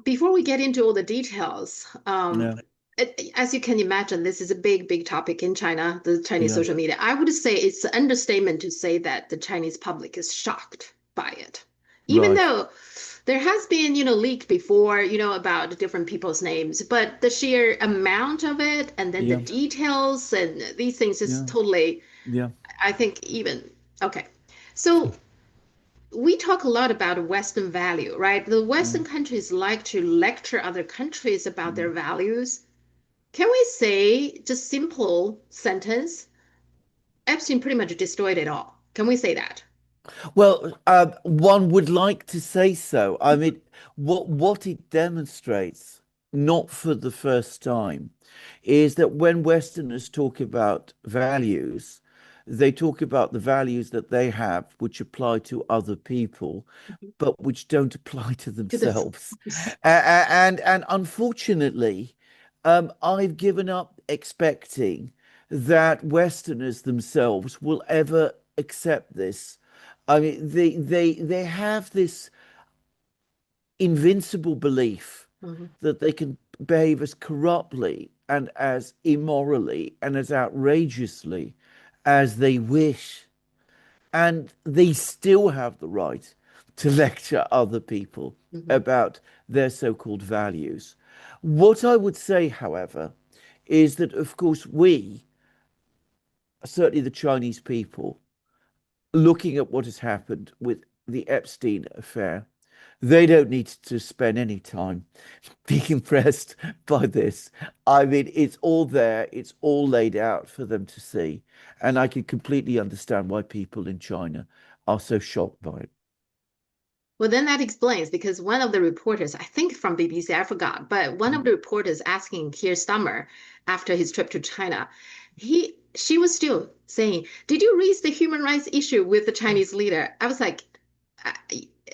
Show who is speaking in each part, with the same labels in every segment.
Speaker 1: Before we get into all the details,
Speaker 2: Yeah,
Speaker 1: as you can imagine, this is a big, big topic in China, the Chinese
Speaker 2: yeah,
Speaker 1: social media. I would say it's an understatement to say that the Chinese public is shocked by it. Even
Speaker 2: right.
Speaker 1: though there has been, leaked before, about different people's names, but the sheer amount of it and then the
Speaker 2: Yeah,
Speaker 1: details and these things is
Speaker 2: yeah,
Speaker 1: totally,
Speaker 2: yeah.
Speaker 1: I think, even okay. So we talk a lot about Western value, right? The
Speaker 2: Mm,
Speaker 1: Western countries like to lecture other countries about their
Speaker 2: mm.
Speaker 1: values. Can we say, just simple sentence, Epstein pretty much destroyed it all? Can we say that?
Speaker 2: Well, one would like to say so. I mean, what it demonstrates, not for the first time, is that when Westerners talk about values, they talk about the values that they have, which apply to other people, but which don't apply to
Speaker 1: To the
Speaker 2: themselves. And unfortunately, I've given up expecting that Westerners themselves will ever accept this. I mean, they have this invincible belief
Speaker 1: Mhm.
Speaker 2: that they can behave as corruptly and as immorally and as outrageously as they wish. And they still have the right to lecture other people
Speaker 1: Mhm.
Speaker 2: about their so-called values. What I would say, however, is that, of course, we, certainly the Chinese people, looking at what has happened with the Epstein affair, they don't need to spend any time being impressed by this. I mean, it's all there, it's all laid out for them to see. And I can completely understand why people in China are so shocked by it.
Speaker 1: Well, then that explains because one of the reporters, I think from BBC, I forgot, but one of the reporters asking Keir Starmer after his trip to China, she was still saying, "Did you raise the human rights issue with the Chinese leader?" I was like,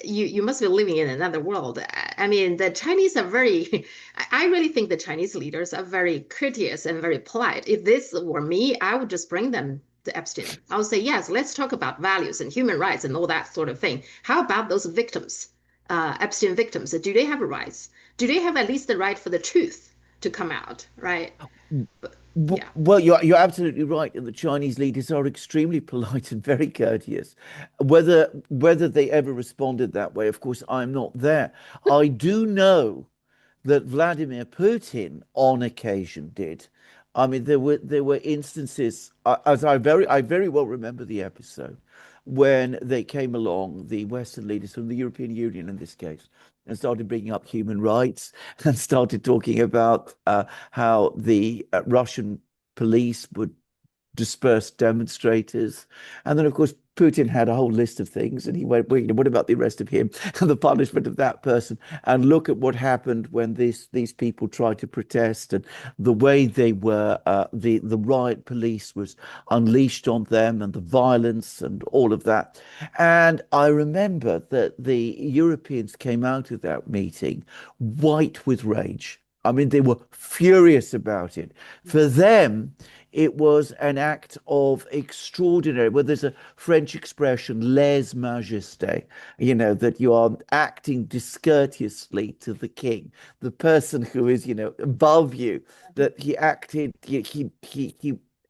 Speaker 1: you must be living in another world. I mean, the Chinese are very, I really think the Chinese leaders are very courteous and very polite. If this were me, I would just bring them to Epstein. I would say, yes, let's talk about values and human rights and all that sort of thing. How about those victims, Epstein victims? Do they have rights? Do they have at least the right for the truth to come out, right? But yeah.
Speaker 2: Well, you're absolutely right, and the Chinese leaders are extremely polite and very courteous. Whether they ever responded that way, of course, I'm not there. I do know that Vladimir Putin on occasion did. I mean, there were instances, as I very well remember the episode when they came along, the Western leaders from the European Union in this case, and started bringing up human rights and started talking about how the Russian police would disperse demonstrators. And then, of course, Putin had a whole list of things, and he went, well, what about the arrest of him and the punishment of that person? And look at what happened when these people tried to protest, and the way they were, the riot police was unleashed on them, and the violence and all of that. And I remember that the Europeans came out of that meeting white with rage. I mean, they were furious about it. For them, it was an act of extraordinary, well, there's a French expression, lèse majesté, that you are acting discourteously to the king, the person who is, above you, that he acted,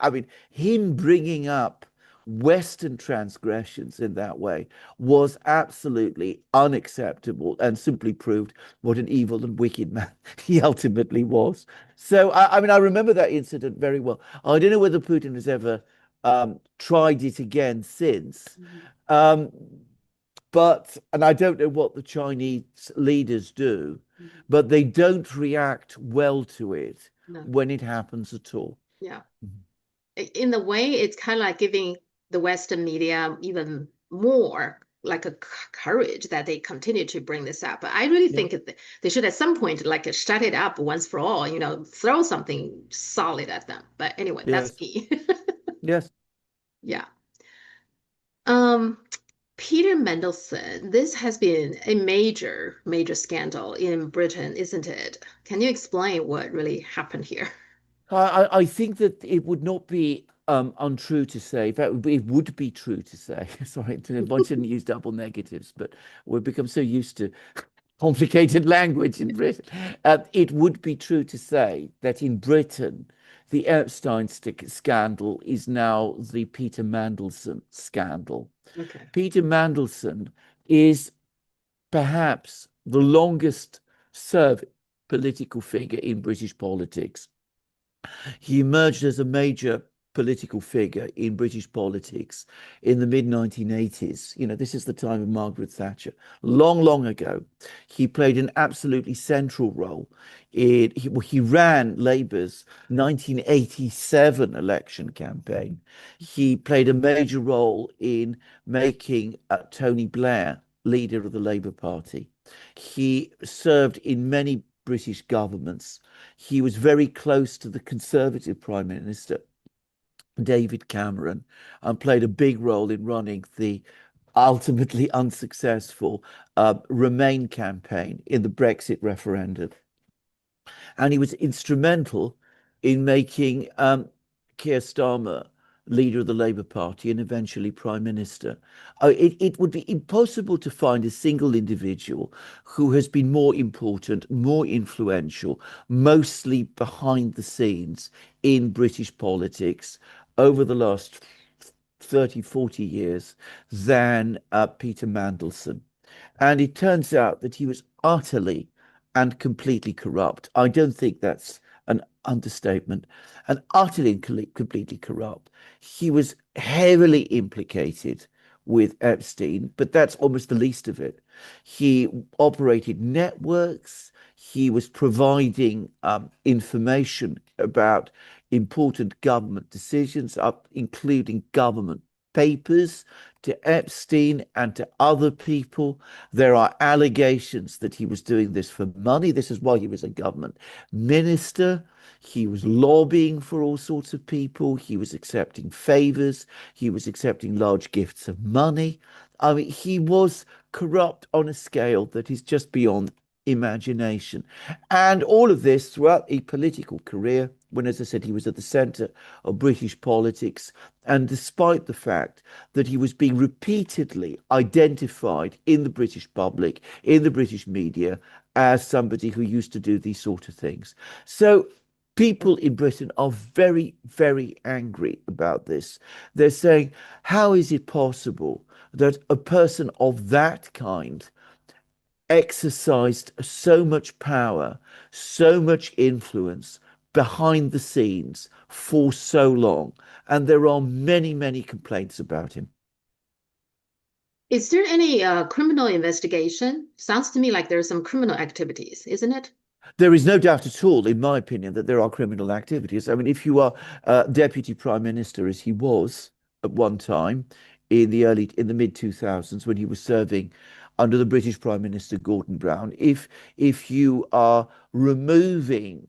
Speaker 2: I mean, him bringing up Western transgressions in that way was absolutely unacceptable and simply proved what an evil and wicked man he ultimately was. So, I mean, I remember that incident very well. I don't know whether Putin has ever tried it again since.
Speaker 1: Mhm.
Speaker 2: Um, and I don't know what the Chinese leaders do,
Speaker 1: Mhm.
Speaker 2: but they don't react well to it
Speaker 1: No.
Speaker 2: when it happens at all.
Speaker 1: Yeah. In a way, it's kind of like giving the Western media even more like a courage that they continue to bring this up. But I really
Speaker 2: Yeah,
Speaker 1: think they should at some point like shut it up once for all, throw something solid at them. But anyway, that's
Speaker 2: yes,
Speaker 1: me.
Speaker 2: yes.
Speaker 1: Yeah. Um, Peter Mandelson, this has been a major, major scandal in Britain, isn't it? Can you explain what really happened here?
Speaker 2: I think that it would not be untrue to say, in fact, it would be true to say, sorry, I shouldn't use double negatives, but we've become so used to complicated language in Britain. It would be true to say that in Britain, the Epstein scandal is now the Peter Mandelson scandal.
Speaker 1: Okay.
Speaker 2: Peter Mandelson is perhaps the longest serving political figure in British politics. He emerged as a major political figure in British politics in the mid 1980s. You know, this is the time of Margaret Thatcher, long, long ago. He played an absolutely central role. He ran Labour's 1987 election campaign. He played a major role in making Tony Blair leader of the Labour Party. He served in many British governments. He was very close to the Conservative Prime Minister, David Cameron, and played a big role in running the ultimately unsuccessful Remain campaign in the Brexit referendum. And he was instrumental in making Keir Starmer leader of the Labour Party and eventually Prime Minister. It would be impossible to find a single individual who has been more important, more influential, mostly behind the scenes in British politics over the last 30, 40 years than Peter Mandelson. And it turns out that he was utterly and completely corrupt. I don't think that's an understatement, and utterly completely corrupt. He was heavily implicated with Epstein, but that's almost the least of it. He operated networks. He was providing information about important government decisions, including government papers, to Epstein and to other people. There are allegations that he was doing this for money. This is why he was a government minister. He was lobbying for all sorts of people. He was accepting favors. He was accepting large gifts of money. I mean, he was corrupt on a scale that is just beyond imagination. And all of this throughout a political career, when, as I said, he was at the center of British politics. And despite the fact that he was being repeatedly identified in the British public, in the British media, as somebody who used to do these sort of things. So people in Britain are very, very angry about this. They're saying, how is it possible that a person of that kind exercised so much power, so much influence behind the scenes for so long? And there are many, many complaints about him.
Speaker 1: Is there any criminal investigation? Sounds to me like there's some criminal activities, isn't it?
Speaker 2: There is no doubt at all, in my opinion, that there are criminal activities. I mean, if you are deputy prime minister, as he was at one time in the mid 2000s, when he was serving under the British Prime Minister Gordon Brown, if you are removing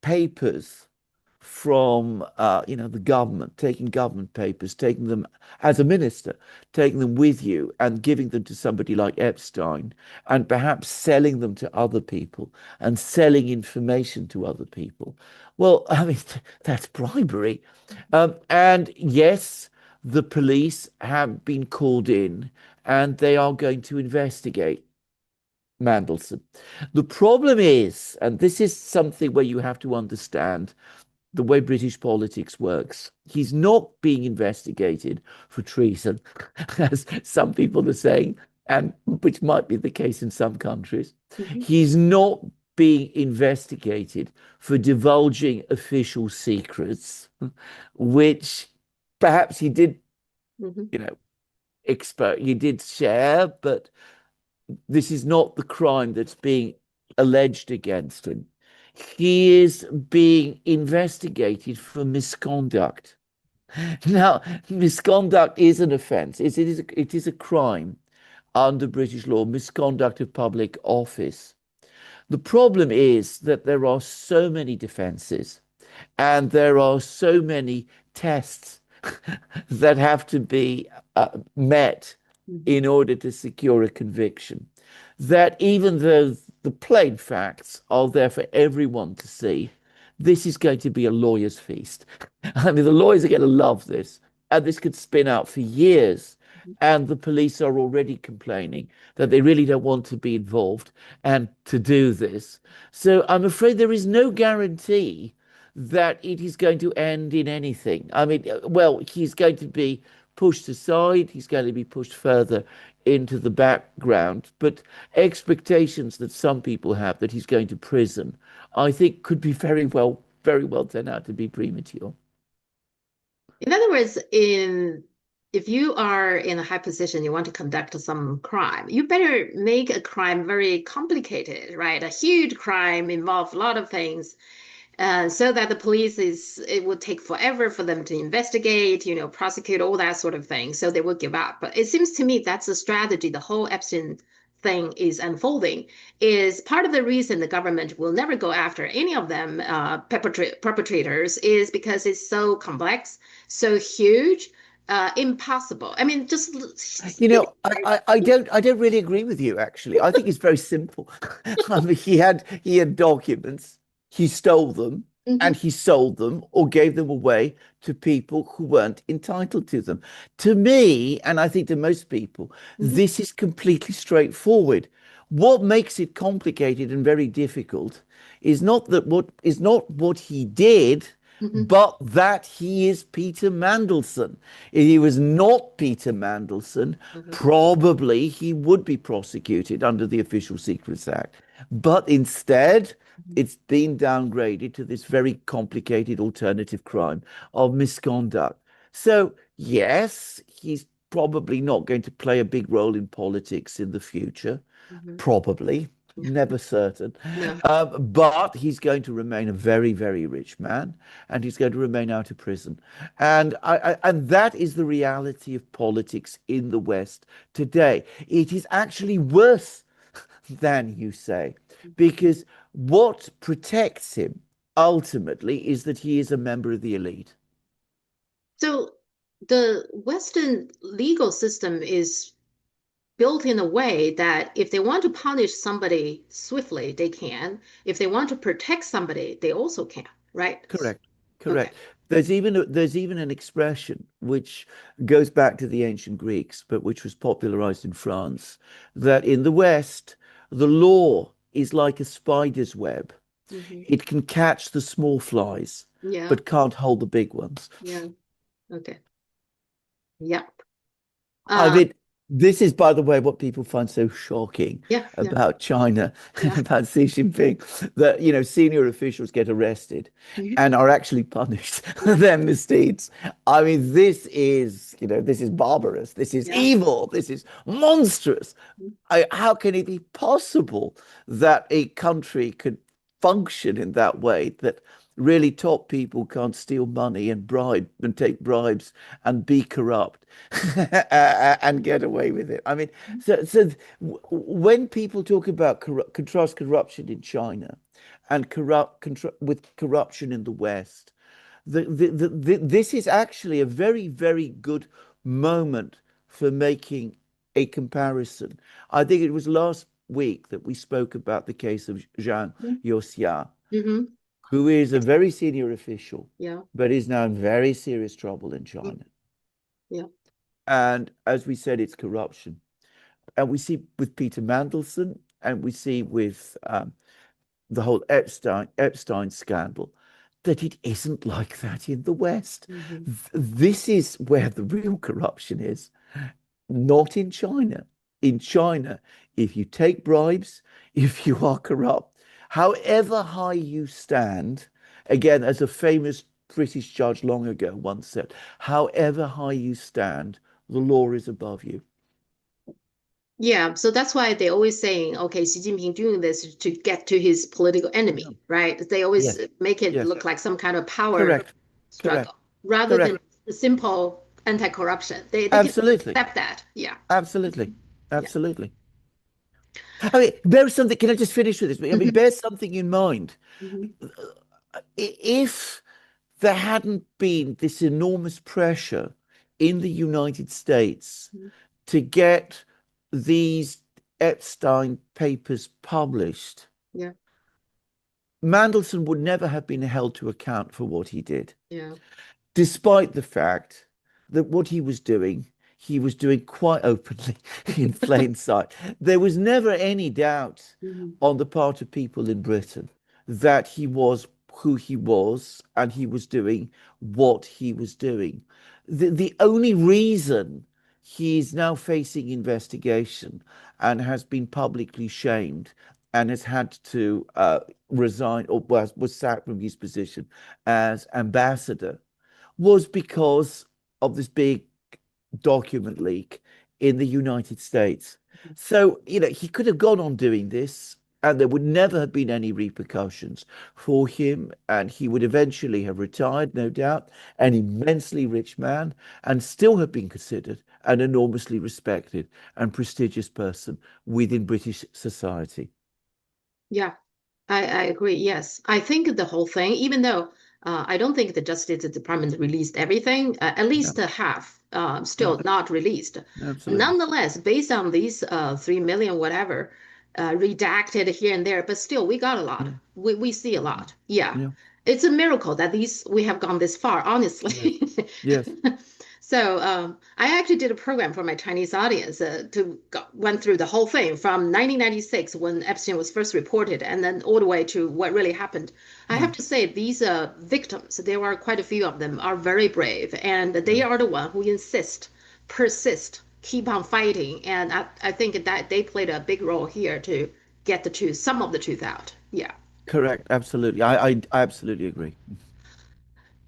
Speaker 2: papers from the government, taking government papers, taking them as a minister, taking them with you and giving them to somebody like Epstein, and perhaps selling them to other people and selling information to other people. Well, I mean, that's bribery. And yes, the police have been called in and they are going to investigate Mandelson. The problem is, and this is something where you have to understand the way British politics works, he's not being investigated for treason, as some people are saying, and which might be the case in some countries.
Speaker 1: Mhm.
Speaker 2: He's not being investigated for divulging official secrets, which perhaps he did,
Speaker 1: Mhm.
Speaker 2: you know, he did share, but this is not the crime that's being alleged against him. He is being investigated for misconduct. Now, misconduct is an offence. It is a crime under British law, misconduct of public office. The problem is that there are so many defences and there are so many tests that have to be met
Speaker 1: Mhm.
Speaker 2: in order to secure a conviction, that even though the plain facts are there for everyone to see, this is going to be a lawyer's feast. I mean, the lawyers are going to love this, and this could spin out for years and the police are already complaining that they really don't want to be involved and to do this. So I'm afraid there is no guarantee that it is going to end in anything. I mean, well, he's going to be pushed aside, he's going to be pushed further into the background, but expectations that some people have that he's going to prison, I think could be very well turn out to be premature.
Speaker 1: In other words, if you are in a high position, you want to conduct some crime, you better make a crime very complicated, right? A huge crime involve a lot of things, so that the police it will take forever for them to investigate, prosecute all that sort of thing. So they will give up. But it seems to me that's the strategy. The whole Epstein thing is unfolding is part of the reason the government will never go after any of them perpetrators is because it's so complex, so huge, impossible. I mean, just
Speaker 2: You
Speaker 1: think
Speaker 2: know, I don't really agree with you actually. I think it's very simple. I mean, he had documents, he stole them,
Speaker 1: Mhm,
Speaker 2: and he sold them or gave them away to people who weren't entitled to them. To me, and I think to most people,
Speaker 1: mhm,
Speaker 2: this is completely straightforward. What makes it complicated and very difficult is not what he did,
Speaker 1: mhm,
Speaker 2: but that he is Peter Mandelson. If he was not Peter Mandelson,
Speaker 1: mhm,
Speaker 2: probably he would be prosecuted under the Official Secrets Act. But instead,
Speaker 1: mhm.
Speaker 2: it's been downgraded to this very complicated alternative crime of misconduct. So, yes, he's probably not going to play a big role in politics in the future,
Speaker 1: Mhm.
Speaker 2: probably,
Speaker 1: Yeah,
Speaker 2: never certain.
Speaker 1: no.
Speaker 2: But he's going to remain a very, very rich man, and he's going to remain out of prison. And that is the reality of politics in the West today. It is actually worse than you say, because what protects him ultimately is that he is a member of the elite.
Speaker 1: So the Western legal system is built in a way that if they want to punish somebody swiftly, they can. If they want to protect somebody, they also can, right?
Speaker 2: Correct.
Speaker 1: Okay.
Speaker 2: Correct. There's even an expression which goes back to the ancient Greeks, but which was popularized in France, that in the West, the law is like a spider's web.
Speaker 1: Hmm.
Speaker 2: It can catch the small flies,
Speaker 1: Yeah.
Speaker 2: but can't hold the big ones.
Speaker 1: Yeah. Okay. Yep.
Speaker 2: I
Speaker 1: Uh,
Speaker 2: mean, this is, by the way, what people find so shocking
Speaker 1: yeah. Yeah.
Speaker 2: about China and
Speaker 1: Yeah.
Speaker 2: about Xi Jinping, that, senior officials get arrested
Speaker 1: Mhm.
Speaker 2: and are actually punished for
Speaker 1: Yeah.
Speaker 2: their misdeeds. I mean, this is barbarous. This is
Speaker 1: Yeah.
Speaker 2: evil. This is monstrous. How can it be possible that a country could function in that way, that really top people can't steal money and bribe and take bribes and be corrupt and get away with it? I mean, so when people talk about contrast corruption in China and with corruption in the West, this is actually a very, very good moment for making a comparison. I think it was last week that we spoke about the case of Zhang Youxia,
Speaker 1: Hmm.
Speaker 2: who is a very senior official,
Speaker 1: Yeah.
Speaker 2: but is now in very serious trouble in
Speaker 1: Mm.
Speaker 2: China.
Speaker 1: Yeah.
Speaker 2: And as we said, it's corruption. And we see with Peter Mandelson, and we see with the whole Epstein scandal, that it isn't like that in the West.
Speaker 1: Hmm.
Speaker 2: This is where the real corruption is, not in China. In China, if you take bribes, if you are corrupt, however high you stand, again, as a famous British judge long ago once said, however high you stand, the law is above you.
Speaker 1: Yeah, so that's why they always saying, okay, Xi Jinping doing this to get to his political
Speaker 2: Yeah.
Speaker 1: enemy, right? They always
Speaker 2: Yes,
Speaker 1: make it
Speaker 2: yes,
Speaker 1: look like some kind of power
Speaker 2: correct,
Speaker 1: struggle
Speaker 2: correct,
Speaker 1: rather than
Speaker 2: correct.
Speaker 1: the simple anti-corruption. They can
Speaker 2: Absolutely,
Speaker 1: accept that. Yeah.
Speaker 2: absolutely,
Speaker 1: Yeah.
Speaker 2: absolutely. I mean, bear something. Can I just finish with this? I mean,
Speaker 1: Hmm.
Speaker 2: bear something in mind.
Speaker 1: Hmm.
Speaker 2: If there hadn't been this enormous pressure in the United States to get these Epstein papers published,
Speaker 1: Yeah.
Speaker 2: Mandelson would never have been held to account for what he did,
Speaker 1: Yeah.
Speaker 2: despite the fact that what he was doing, he was doing quite openly in plain sight. There was never any doubt
Speaker 1: Mhm.
Speaker 2: on the part of people in Britain that he was who he was and he was doing what he was doing. The only reason he's now facing investigation and has been publicly shamed and has had to resign or was sacked from his position as ambassador was because of this big document leak in the United States. So, he could have gone on doing this and there would never have been any repercussions for him. And he would eventually have retired, no doubt, an immensely rich man, and still have been considered an enormously respected and prestigious person within British society.
Speaker 1: Yeah, I agree. Yes. I think the whole thing, even though I don't think the Justice Department released everything, at
Speaker 2: Yeah,
Speaker 1: least half
Speaker 2: yeah,
Speaker 1: still not released.
Speaker 2: absolutely.
Speaker 1: Nonetheless, based on these 3 million, whatever, redacted here and there, but still we got a lot.
Speaker 2: Yeah,
Speaker 1: We see a lot. Yeah.
Speaker 2: yeah,
Speaker 1: It's a miracle that we have gone this far,
Speaker 2: yes,
Speaker 1: honestly.
Speaker 2: yes.
Speaker 1: So I actually did a program for my Chinese audience went through the whole thing from 1996 when Epstein was first reported, and then all the way to what really happened. I
Speaker 2: Yeah,
Speaker 1: have to say these victims, there are quite a few of them, are very brave, and
Speaker 2: yeah.
Speaker 1: they are the one who persist, keep on fighting, and I think that they played a big role here to get the truth, some of the truth out. Yeah.
Speaker 2: Correct. Absolutely. I absolutely agree.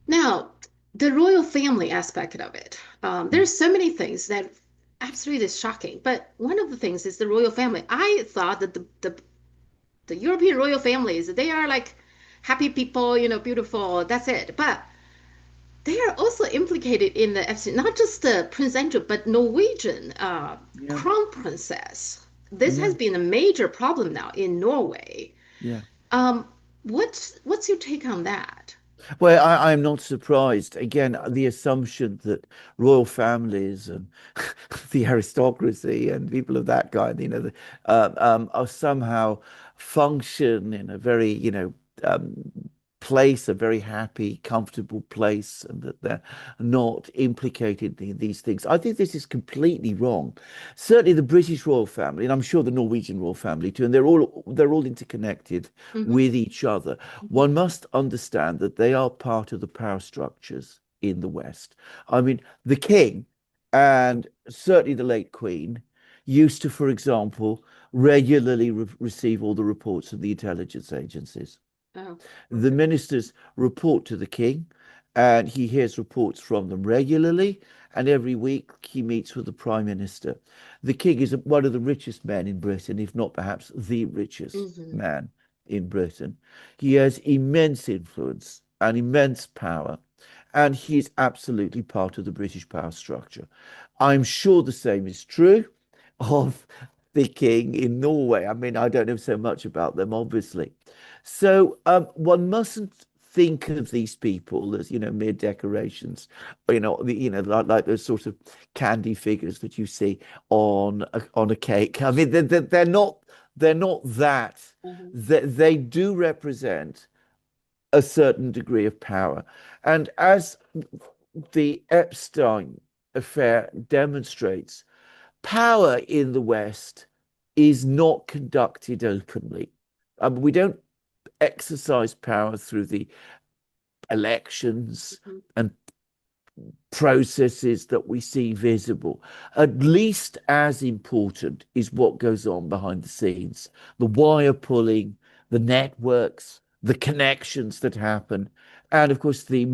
Speaker 1: Now, the royal family aspect of it,
Speaker 2: Mm.
Speaker 1: there's so many things that absolutely is shocking. But one of the things is the royal family. I thought that the European royal families, they are like happy people, beautiful, that's it. But they are also implicated in the Epstein, not just the Prince Andrew, but Norwegian
Speaker 2: Yeah,
Speaker 1: crown princess. This has
Speaker 2: yeah,
Speaker 1: been a major problem now in Norway.
Speaker 2: yeah.
Speaker 1: Um, what's your take on that?
Speaker 2: Well, I'm not surprised. Again, the assumption that royal families and the aristocracy and people of that kind, are somehow function in a very, place, a very happy, comfortable place, and that they're not implicated in these things. I think this is completely wrong. Certainly, the British royal family, and I'm sure the Norwegian royal family too, and they're all interconnected
Speaker 1: Hmm.
Speaker 2: with each other. One must understand that they are part of the power structures in the West. I mean, the king and certainly the late queen used to, for example, regularly receive all the reports of the intelligence agencies.
Speaker 1: Oh,
Speaker 2: The
Speaker 1: okay.
Speaker 2: ministers report to the king, and he hears reports from them regularly. And every week he meets with the prime minister. The king is one of the richest men in Britain, if not perhaps the richest
Speaker 1: Hmm.
Speaker 2: man in Britain. He has immense influence and immense power, and he is absolutely part of the British power structure. I'm sure the same is true of the king in Norway. I mean, I don't know so much about them, obviously. So one mustn't think of these people as mere decorations, like those sort of candy figures that you see on a cake. I mean, they're not that.
Speaker 1: Hmm.
Speaker 2: They do represent a certain degree of power, and as the Epstein affair demonstrates, power in the West is not conducted openly. We don't exercise power through the elections
Speaker 1: Hmm.
Speaker 2: and processes that we see visible. At least as important is what goes on behind the scenes, the wire pulling, the networks, the connections that happen, and of course the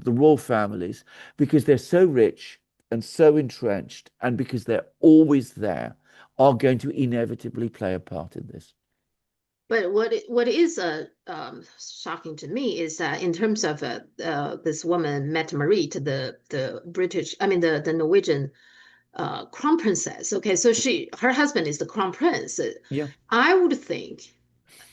Speaker 2: royal families, because they're so rich and so entrenched, and because they're always there, are going to inevitably play a part in this.
Speaker 1: But what is shocking to me is that in terms of this woman, Mette Marit, the British, I mean the Norwegian crown princess. Okay, so her husband is the crown prince.
Speaker 2: Yeah,
Speaker 1: I would think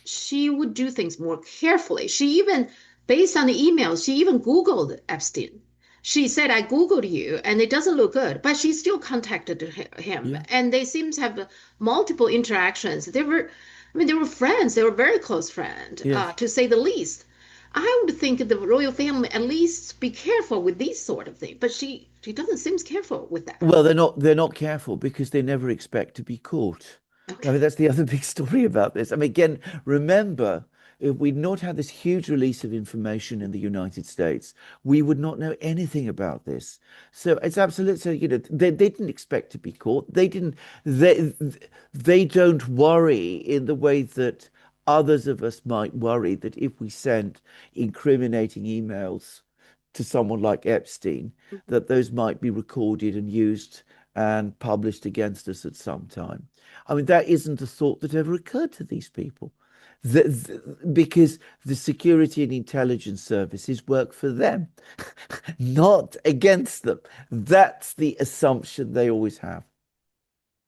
Speaker 1: she would do things more carefully. She even, based on the emails, she even Googled Epstein. She said, I Googled you and it doesn't look good, but she still contacted him.
Speaker 2: yeah,
Speaker 1: And they seem to have multiple interactions. They were friends. They were very close friends,
Speaker 2: yes,
Speaker 1: to say the least. I would think the royal family at least be careful with these sort of things, but she doesn't seem careful with that.
Speaker 2: Well, they're not careful because they never expect to be caught. I
Speaker 1: Okay.
Speaker 2: mean, that's the other big story about this. I mean, again, remember, if we'd not had this huge release of information in the United States, we would not know anything about this. So it's absolutely, so, they didn't expect to be caught. They they don't worry in the way that others of us might worry that if we sent incriminating emails to someone like Epstein,
Speaker 1: Mhm.
Speaker 2: that those might be recorded and used and published against us at some time. I mean, that isn't a thought that ever occurred to these people. Because the security and intelligence services work for them, not against them. That's the assumption they always have.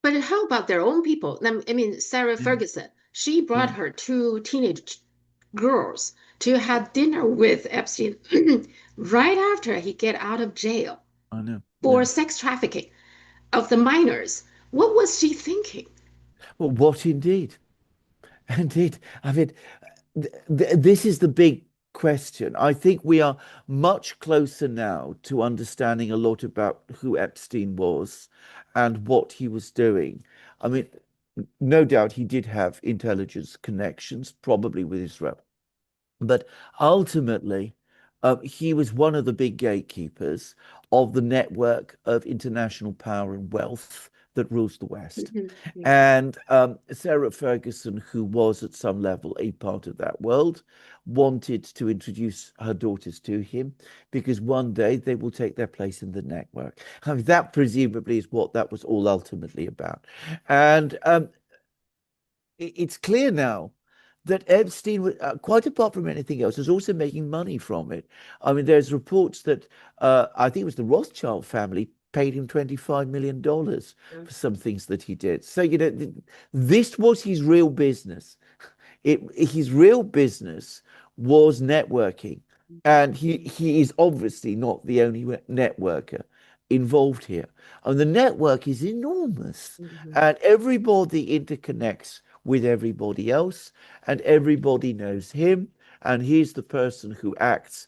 Speaker 1: But how about their own people? I mean, Sarah
Speaker 2: Yeah,
Speaker 1: Ferguson, she brought
Speaker 2: yeah,
Speaker 1: her two teenage girls to have dinner with Epstein right after he get out of jail
Speaker 2: I know.
Speaker 1: for
Speaker 2: Yeah.
Speaker 1: sex trafficking of the minors. What was she thinking?
Speaker 2: Well, what indeed? Indeed. I mean, this is the big question. I think we are much closer now to understanding a lot about who Epstein was and what he was doing. I mean, no doubt he did have intelligence connections, probably with Israel. But ultimately, he was one of the big gatekeepers of the network of international power and wealth that rules the West.
Speaker 1: Mhm. Yeah.
Speaker 2: And Sarah Ferguson, who was at some level a part of that world, wanted to introduce her daughters to him because one day they will take their place in the network. I mean, that presumably is what that was all ultimately about. And it's clear now that Epstein, quite apart from anything else, was also making money from it. I mean, there's reports that I think it was the Rothschild family paid him $25 million for some things that he did. So, this was his real business. His real business was networking. And he is obviously not the only networker involved here. And the network is enormous.
Speaker 1: Mhm.
Speaker 2: And everybody interconnects with everybody else, and everybody knows him. And he's the person who acts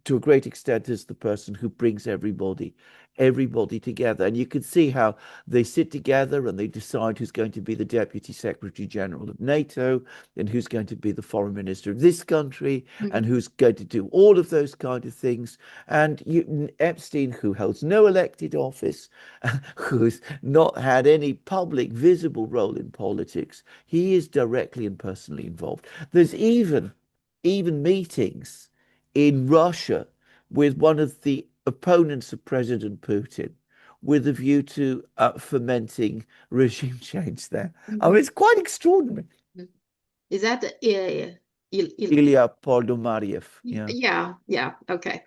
Speaker 2: to a great extent as the person who brings everybody together. And you can see how they sit together and they decide who's going to be the Deputy Secretary General of NATO and who's going to be the Foreign Minister of this country and
Speaker 1: Mhm.
Speaker 2: who's going to do all of those kind of things. And Epstein, who holds no elected office, who's not had any public visible role in politics, he is directly and personally involved. There's even meetings in Russia with one of the opponents of President Putin with a view to fomenting regime change there. I mean,
Speaker 1: Mhm.
Speaker 2: it's quite extraordinary.
Speaker 1: Is that the
Speaker 2: Ilya Poldomaryev, yeah,
Speaker 1: yeah, yeah, okay.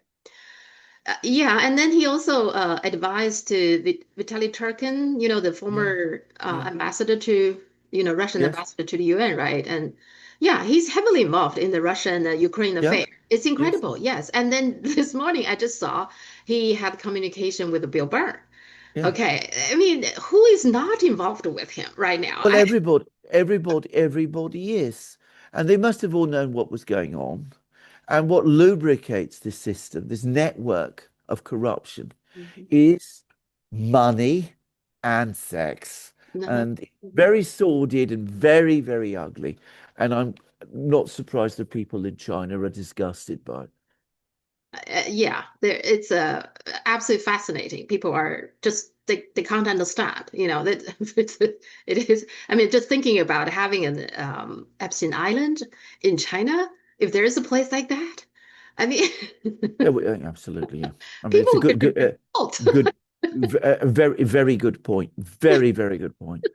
Speaker 1: Yeah, and then he also advised to Vitaly Turkin, the
Speaker 2: yeah,
Speaker 1: former
Speaker 2: yeah,
Speaker 1: ambassador to, Russian
Speaker 2: yes,
Speaker 1: ambassador to the UN, right? And yeah, he's heavily involved in the Russian Ukraine
Speaker 2: yeah,
Speaker 1: affair. It's
Speaker 2: yes,
Speaker 1: incredible, yes. And then this morning I just saw he had communication with Bill Burr.
Speaker 2: yeah.
Speaker 1: Okay, I mean, who is not involved with him right now?
Speaker 2: Well, everybody is. And they must have all known what was going on. And what lubricates this system, this network of corruption,
Speaker 1: Mhm.
Speaker 2: is money and sex.
Speaker 1: Uh-huh.
Speaker 2: And very sordid and very, very ugly. And I'm not surprised that people in China are disgusted by it.
Speaker 1: Yeah, it's absolutely fascinating. People are just they can't understand, that it is. I mean, just thinking about having an Epstein Island in China, if there is a place like that, I mean,
Speaker 2: Yeah, absolutely. Yeah. I mean, it's a
Speaker 1: people
Speaker 2: good,
Speaker 1: could
Speaker 2: good,
Speaker 1: revolt.
Speaker 2: good, a very, very good point. Very, very good point.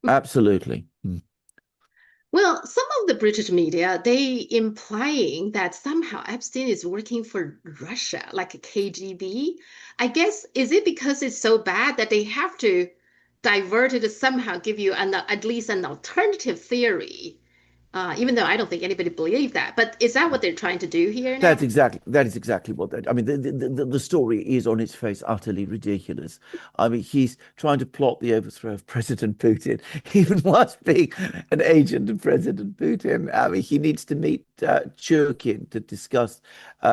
Speaker 2: Absolutely. Mm.
Speaker 1: Well, some of the British media, they implying that somehow Epstein is working for Russia, like a KGB. I guess, is it because it's so bad that they have to divert it to somehow give you at least an alternative theory Even though I don't think anybody believed that. But is that what they're trying to do here now?
Speaker 2: That is exactly what I mean. The story is on its face utterly ridiculous. I mean, he's trying to plot the overthrow of President Putin. Even whilst being an agent of President Putin, I mean, he needs to meet Churkin to discuss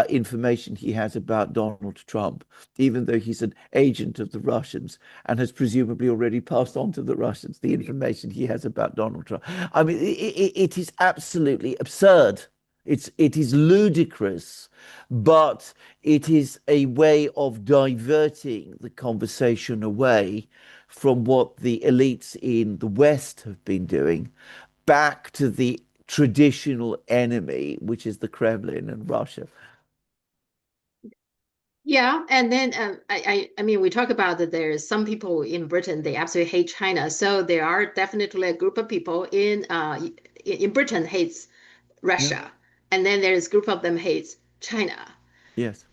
Speaker 2: information he has about Donald Trump, even though he's an agent of the Russians and has presumably already passed on to the Russians the information he has about Donald Trump. I mean, it is absolutely absurd. It is ludicrous, but it is a way of diverting the conversation away from what the elites in the West have been doing back to the traditional enemy, which is the Kremlin and Russia.
Speaker 1: Yeah, and then I mean, we talk about that there's some people in Britain they absolutely hate China. So there are definitely a group of people in Britain hates
Speaker 2: Yeah.
Speaker 1: Russia, and then there's a group of them hates China.
Speaker 2: Yes.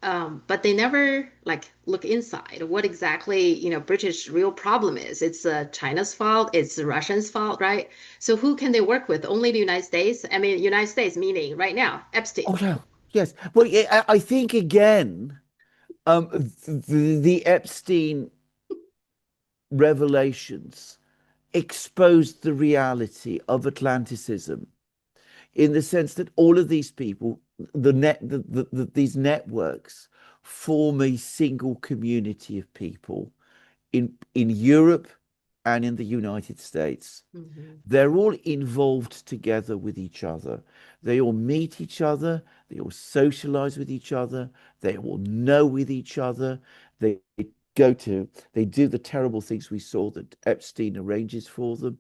Speaker 1: But they never like look inside what exactly, British real problem is. It's China's fault, it's the Russians' fault, right? So who can they work with? Only the United States? I mean, United States meaning right now, Epstein.
Speaker 2: Oh no. Yes. Well, yeah, I think again, the Epstein revelations exposed the reality of Atlanticism in the sense that all of these people, these networks, form a single community of people in Europe and in the United States.
Speaker 1: Mhm.
Speaker 2: They're all involved together with each other. They all meet each other. They all socialize with each other. They all know with each other. They they do the terrible things we saw that Epstein arranges for them.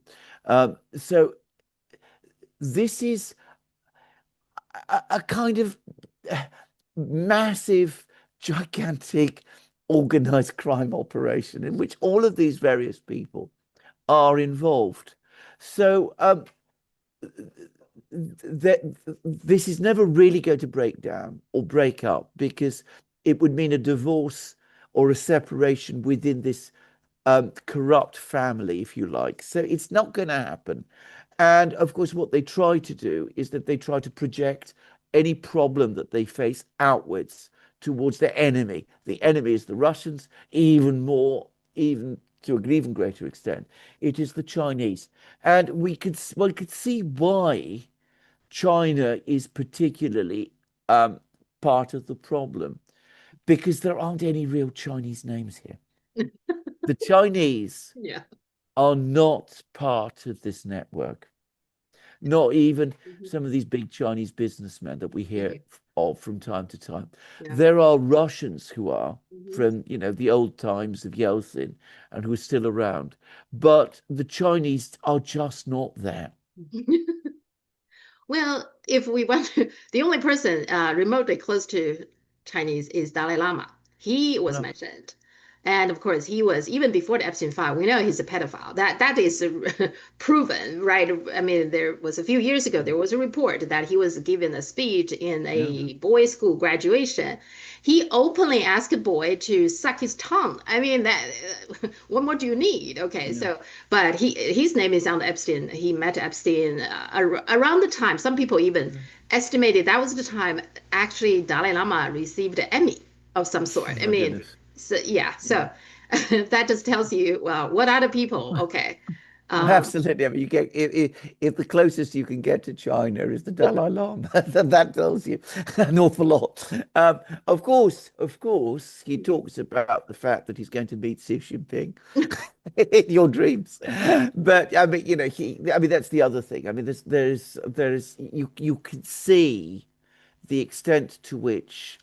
Speaker 2: So this is a kind of massive, gigantic, organized crime operation in which all of these various people are involved. So that this is never really going to break down or break up because it would mean a divorce or a separation within this corrupt family, if you like. So it's not going to happen. And of course, what they try to do is that they try to project any problem that they face outwards towards their enemy. The enemy is the Russians, even more, even to an even greater extent, it is the Chinese. And we could see why China is particularly um, part of the problem because there aren't any real Chinese names here. The Chinese
Speaker 1: Yeah.
Speaker 2: are not part of this network. Not even
Speaker 1: Mhm.
Speaker 2: some of these big Chinese businessmen that we hear
Speaker 1: Mhm.
Speaker 2: of from time to time.
Speaker 1: Yeah.
Speaker 2: There are Russians who are
Speaker 1: Mhm.
Speaker 2: from, the old times of Yeltsin and who are still around, but the Chinese are just not there.
Speaker 1: Well, if we want to, the only person remotely close to Chinese is Dalai Lama. He was
Speaker 2: No,
Speaker 1: mentioned. And of course, he was, even before the Epstein file, we know he's a pedophile. That is proven, right? I mean, there was a few years ago, there was a report that he was given a speech in
Speaker 2: yeah, yeah,
Speaker 1: a boys' school graduation. He openly asked a boy to suck his tongue. I mean, that what more do you need? Okay,
Speaker 2: yeah.
Speaker 1: so but his name is on Epstein. He met Epstein around the time. Some people even
Speaker 2: Yeah.
Speaker 1: estimated that was the time actually Dalai Lama received an Emmy of some
Speaker 2: Oh
Speaker 1: sort. I
Speaker 2: my
Speaker 1: mean,
Speaker 2: goodness.
Speaker 1: so, yeah.
Speaker 2: Yeah.
Speaker 1: So that just tells you, well, what other people? Okay. Um,
Speaker 2: Absolutely. I mean, you get if the closest you can get to China is the Dalai Lama, then that tells you an awful lot. Of course, he talks about the fact that he's going to meet Xi Jinping in your dreams. But I mean, I mean, that's the other thing. I mean, you can see the extent to which,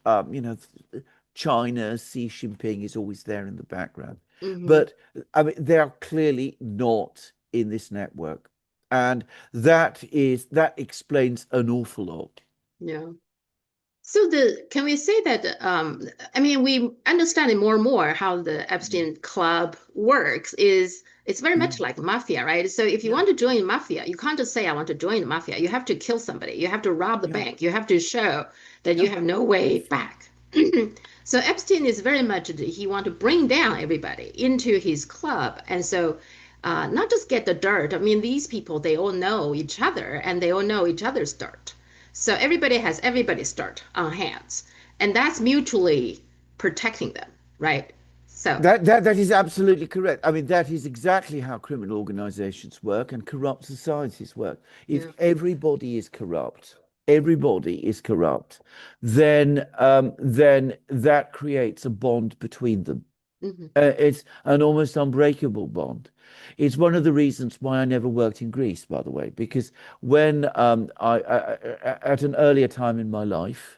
Speaker 2: China, Xi Jinping is always there in the background.
Speaker 1: mhm,
Speaker 2: But I mean, they are clearly not in this network. And that explains an awful lot.
Speaker 1: yeah. So can we say that I mean we understand it more and more how the Epstein club works is it's very
Speaker 2: Yeah,
Speaker 1: much like mafia, right? So if you
Speaker 2: yeah,
Speaker 1: want to join mafia, you can't just say I want to join the mafia. You have to kill somebody. You have to rob the
Speaker 2: yeah,
Speaker 1: bank. You have to show that you
Speaker 2: yeah.
Speaker 1: have no way
Speaker 2: That's right.
Speaker 1: back. So Epstein is very much he want to bring down everybody into his club. And so not just get the dirt. I mean, these people, they all know each other and they all know each other's dirt. So everybody has everybody's dirt on hands, and that's mutually protecting them, right? So,
Speaker 2: That is absolutely correct. I mean, that is exactly how criminal organizations work and corrupt societies work. If
Speaker 1: yeah.
Speaker 2: everybody is corrupt, then that creates a bond between them.
Speaker 1: Hmm.
Speaker 2: It's an almost unbreakable bond. It's one of the reasons why I never worked in Greece, by the way, because when at an earlier time in my life,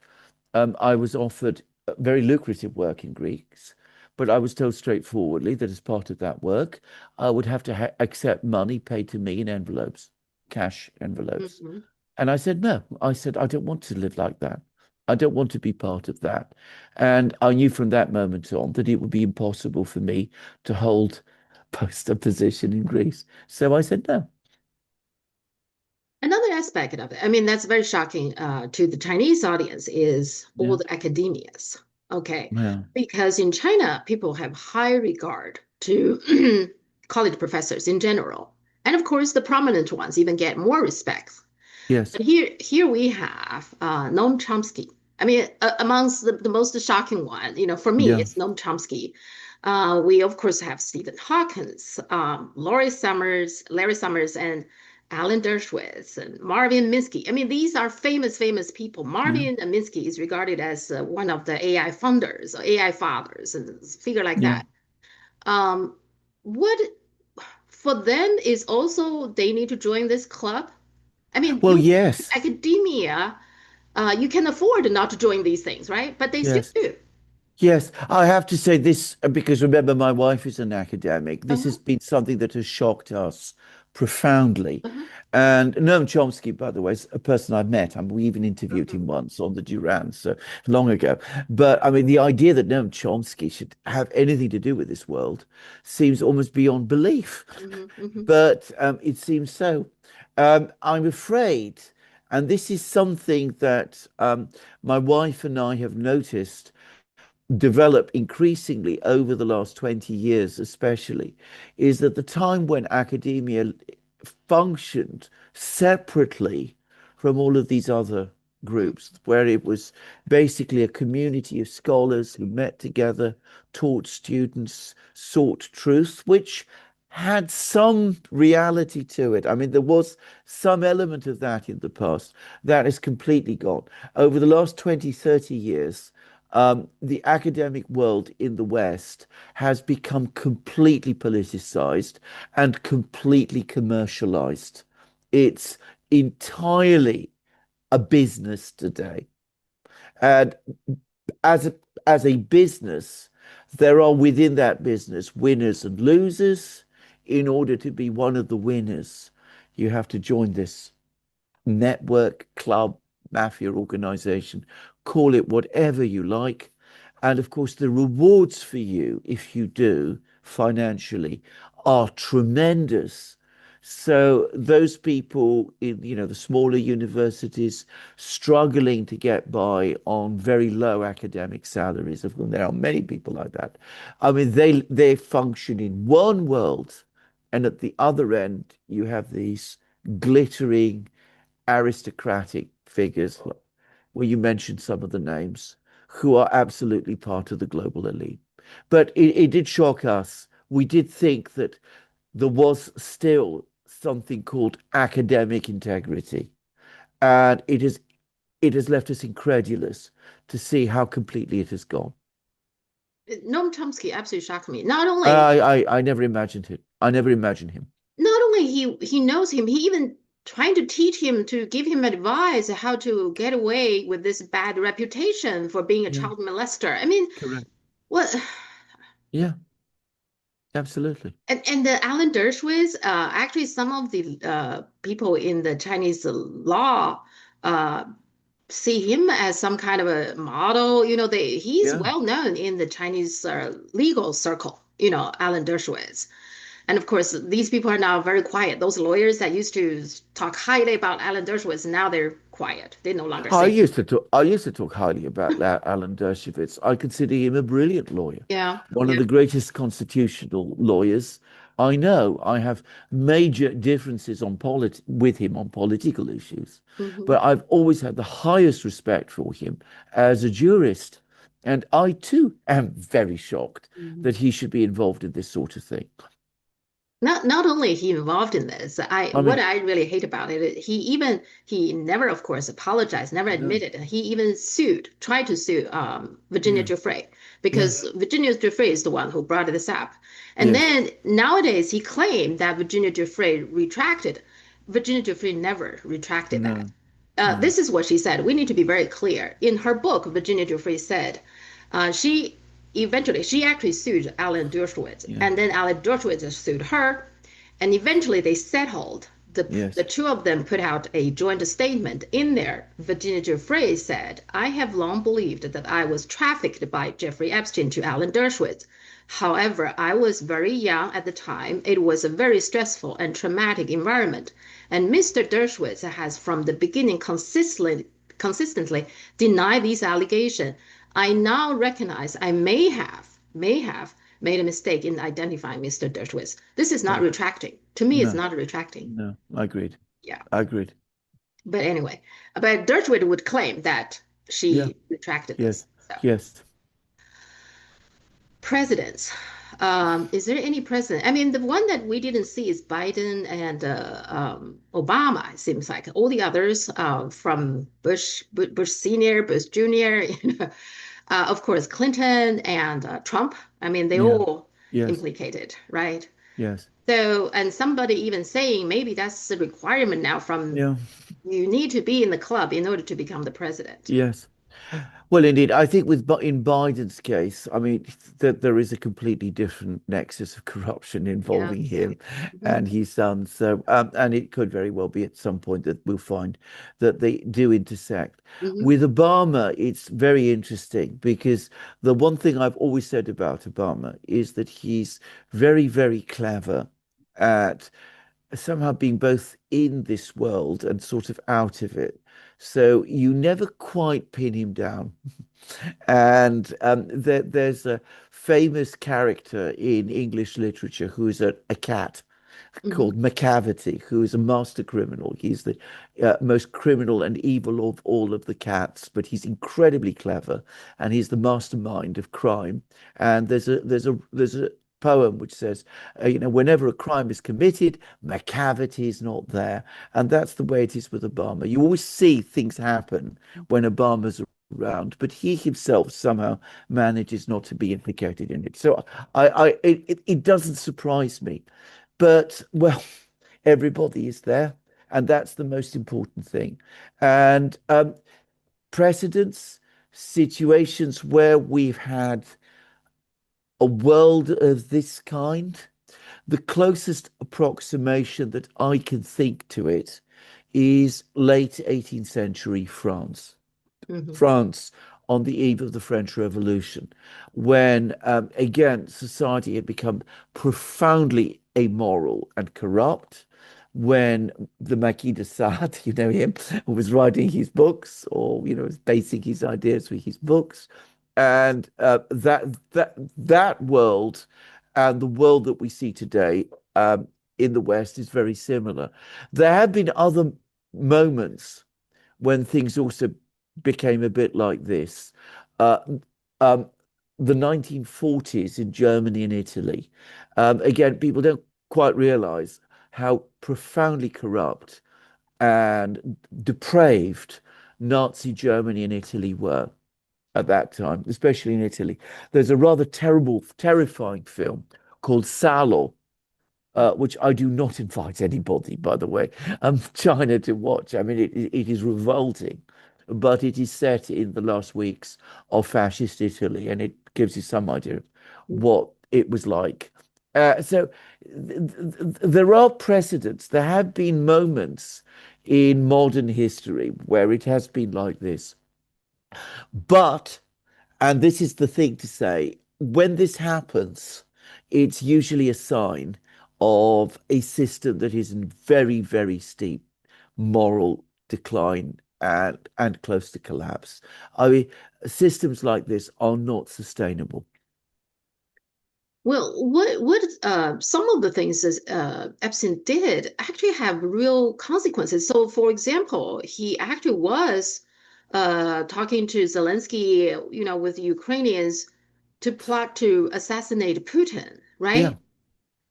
Speaker 2: I was offered very lucrative work in Greece, but I was told straightforwardly that as part of that work, I would have to accept money paid to me in envelopes, cash envelopes.
Speaker 1: Hmm.
Speaker 2: And I said, no. I said, I don't want to live like that. I don't want to be part of that. And I knew from that moment on that it would be impossible for me to hold post a position in Greece. So I said, no.
Speaker 1: Another aspect of it, I mean, that's very shocking to the Chinese audience is all
Speaker 2: Yeah.
Speaker 1: the academias. Okay.
Speaker 2: Yeah.
Speaker 1: Because in China, people have high regard to college professors in general. And of course, the prominent ones even get more respect.
Speaker 2: Yes.
Speaker 1: But here we have Noam Chomsky. I mean, amongst the most shocking one, for me,
Speaker 2: Yeah.
Speaker 1: it's Noam Chomsky. We of course have Stephen Hawkins, Larry Summers, and Alan Dershowitz and Marvin Minsky. I mean, these are famous people.
Speaker 2: Yeah.
Speaker 1: Marvin Minsky is regarded as one of the AI funders, or AI fathers, and figure like
Speaker 2: Yeah.
Speaker 1: that. Um, what for them is also they need to join this club. I mean,
Speaker 2: Well,
Speaker 1: you
Speaker 2: yes.
Speaker 1: academia, you can afford not to join these things, right? But they still
Speaker 2: Yes.
Speaker 1: do.
Speaker 2: Yes, I have to say this because remember, my wife is an academic. This
Speaker 1: Uh-huh,
Speaker 2: has been something that has shocked us profoundly.
Speaker 1: uh-huh,
Speaker 2: And Noam Chomsky, by the way, is a person I've met. I mean, we even interviewed
Speaker 1: uh-huh,
Speaker 2: him once on the Duran, so long ago. But I mean, the idea that Noam Chomsky should have anything to do with this world seems almost beyond belief.
Speaker 1: mhm, mhm,
Speaker 2: But it seems so. I'm afraid, and this is something that my wife and I have noticed develop increasingly over the last 20 years, especially, is that the time when academia functioned separately from all of these other
Speaker 1: mhm,
Speaker 2: groups, where it was basically a community of scholars who met together, taught students, sought truth, which had some reality to it. I mean, there was some element of that in the past. That is completely gone. Over the last 20, 30 years, the academic world in the West has become completely politicized and completely commercialized. It's entirely a business today. And as a, as a business, there are within that business winners and losers. In order to be one of the winners, you have to join this network, club, mafia organization, call it whatever you like. And of course, the rewards for you, if you do financially, are tremendous. So those people in, the smaller universities struggling to get by on very low academic salaries, of whom there are many people like that. I mean, they function in one world, and at the other end, you have these glittering aristocratic figures, where you mentioned some of the names, who are absolutely part of the global elite. But it did shock us. We did think that there was still something called academic integrity, and it has left us incredulous to see how completely it has gone.
Speaker 1: Noam Chomsky absolutely shocked me. Not only
Speaker 2: I never imagined it. I never imagined him.
Speaker 1: not only he knows him, he even trying to teach him to give him advice how to get away with this bad reputation for being a
Speaker 2: Yeah,
Speaker 1: child molester. I mean,
Speaker 2: correct.
Speaker 1: what?
Speaker 2: Yeah, absolutely.
Speaker 1: And the Alan Dershowitz, actually, some of the people in the Chinese law uh, see him as some kind of a model. He's
Speaker 2: Yeah.
Speaker 1: well known in the Chinese legal circle. Alan Dershowitz. And of course, these people are now very quiet. Those lawyers that used to talk highly about Alan Dershowitz, now they're quiet. They no longer
Speaker 2: I
Speaker 1: say.
Speaker 2: used to talk. I used to talk highly about Alan Dershowitz. I consider him a brilliant lawyer,
Speaker 1: Yeah,
Speaker 2: one of
Speaker 1: yeah.
Speaker 2: the greatest constitutional lawyers, I know I have major differences on with him on political issues,
Speaker 1: Hmm.
Speaker 2: but I've always had the highest respect for him as a jurist. And I too am very shocked that he should be involved in this sort of thing.
Speaker 1: Not only he involved in this, I
Speaker 2: I
Speaker 1: what
Speaker 2: mean,
Speaker 1: I really hate about it, he never, of course, apologized, never
Speaker 2: no,
Speaker 1: admitted. He even tried to sue Virginia
Speaker 2: yeah,
Speaker 1: Giuffre
Speaker 2: yeah,
Speaker 1: because Virginia Giuffre is the one who brought this up. And
Speaker 2: yes,
Speaker 1: then nowadays he claimed that Virginia Giuffre retracted. Virginia Giuffre never retracted that.
Speaker 2: no, no,
Speaker 1: This is what she said. We need to be very clear. In her book, Virginia Giuffre said she eventually she actually sued Alan Dershowitz,
Speaker 2: yeah,
Speaker 1: and then Alan Dershowitz sued her, and eventually they settled. The
Speaker 2: yes,
Speaker 1: two of them put out a joint statement. In there, Virginia Giuffre said, "I have long believed that I was trafficked by Jeffrey Epstein to Alan Dershowitz. However, I was very young at the time. It was a very stressful and traumatic environment, and Mr. Dershowitz has from the beginning consistently denied these allegations. I now recognize I may have made a mistake in identifying Mr. Dershowitz. This is not
Speaker 2: yeah,
Speaker 1: retracting. To me, it's
Speaker 2: no,
Speaker 1: not retracting.
Speaker 2: no, I agreed.
Speaker 1: Yeah.
Speaker 2: I agreed.
Speaker 1: But anyway, but Dershowitz would claim that
Speaker 2: Yeah,
Speaker 1: she retracted
Speaker 2: yes,
Speaker 1: this. So,
Speaker 2: yes.
Speaker 1: presidents. Is there any president? I mean, the one that we didn't see is Biden and Obama. It seems like all the others, from Bush Senior, Bush Junior, of course, Clinton and Trump. I mean, they
Speaker 2: Yeah,
Speaker 1: all
Speaker 2: yes,
Speaker 1: implicated, right?
Speaker 2: yes,
Speaker 1: So, and somebody even saying maybe that's a requirement now from
Speaker 2: yeah,
Speaker 1: you need to be in the club in order to become the president.
Speaker 2: yes. Well, indeed, I think in Biden's case, I mean that there is a completely different nexus of corruption involving
Speaker 1: Yes.
Speaker 2: him
Speaker 1: Hmm.
Speaker 2: and his son. So, and it could very well be at some point that we'll find that they do intersect.
Speaker 1: Hmm.
Speaker 2: With Obama, it's very interesting because the one thing I've always said about Obama is that he's very, very clever at somehow being both in this world and sort of out of it. So you never quite pin him down. And there's a famous character in English literature who is a cat
Speaker 1: Hmm.
Speaker 2: called Macavity, who is a master criminal. He's the most criminal and evil of all of the cats, but he's incredibly clever, and he's the mastermind of crime. And there's a poem which says, whenever a crime is committed, Macavity is not there, and that's the way it is with Obama. You always see things happen when Obama's around, but he himself somehow manages not to be implicated in it. So it doesn't surprise me. But, well, everybody is there, and that's the most important thing. And precedents, situations where we've had a world of this kind, the closest approximation that I can think to it is late 18th century France.
Speaker 1: Hmm.
Speaker 2: France on the eve of the French Revolution, when again society had become profoundly amoral and corrupt. When the Marquis de Sade, you know him, was writing his books, or was basing his ideas for his books, and that world and the world that we see today in the West is very similar. There have been other moments when things also became a bit like this. Uh, um, the 1940s in Germany and Italy. Again, people don't quite realize how profoundly corrupt and depraved Nazi Germany and Italy were at that time, especially in Italy. There's a rather terrible, terrifying film called Salo, which I do not invite anybody, by the way, China to watch. I mean, it is revolting, but it is set in the last weeks of fascist Italy, and it gives you some idea of what it was like. So there are precedents. There have been moments in modern history where it has been like this. But, and this is the thing to say, when this happens, it's usually a sign of a system that is in very, very steep moral decline and close to collapse. I mean, systems like this are not sustainable.
Speaker 1: Well, what some of the things that Epstein did actually have real consequences. So, for example, he actually was talking to Zelensky, with the Ukrainians to plot to assassinate Putin,
Speaker 2: Yeah,
Speaker 1: right?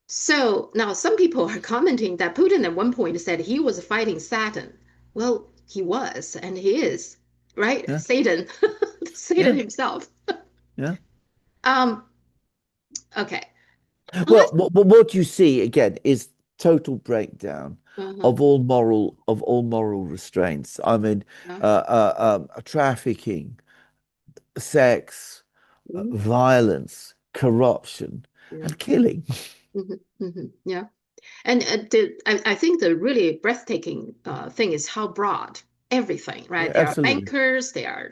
Speaker 1: So now some people are commenting that Putin at one point said he was fighting Satan. Well, he was, and he is, right?
Speaker 2: yeah,
Speaker 1: Satan, Satan
Speaker 2: yeah,
Speaker 1: himself.
Speaker 2: yeah.
Speaker 1: Um, okay.
Speaker 2: Well,
Speaker 1: Let's.
Speaker 2: what you see again is total breakdown
Speaker 1: Uh-huh,
Speaker 2: of all moral restraints. I mean,
Speaker 1: yeah,
Speaker 2: trafficking, sex,
Speaker 1: mhm,
Speaker 2: violence, corruption,
Speaker 1: yeah,
Speaker 2: and killing.
Speaker 1: yeah. And I think the really breathtaking thing is how broad everything,
Speaker 2: Yeah,
Speaker 1: right? There are
Speaker 2: absolutely.
Speaker 1: bankers, there are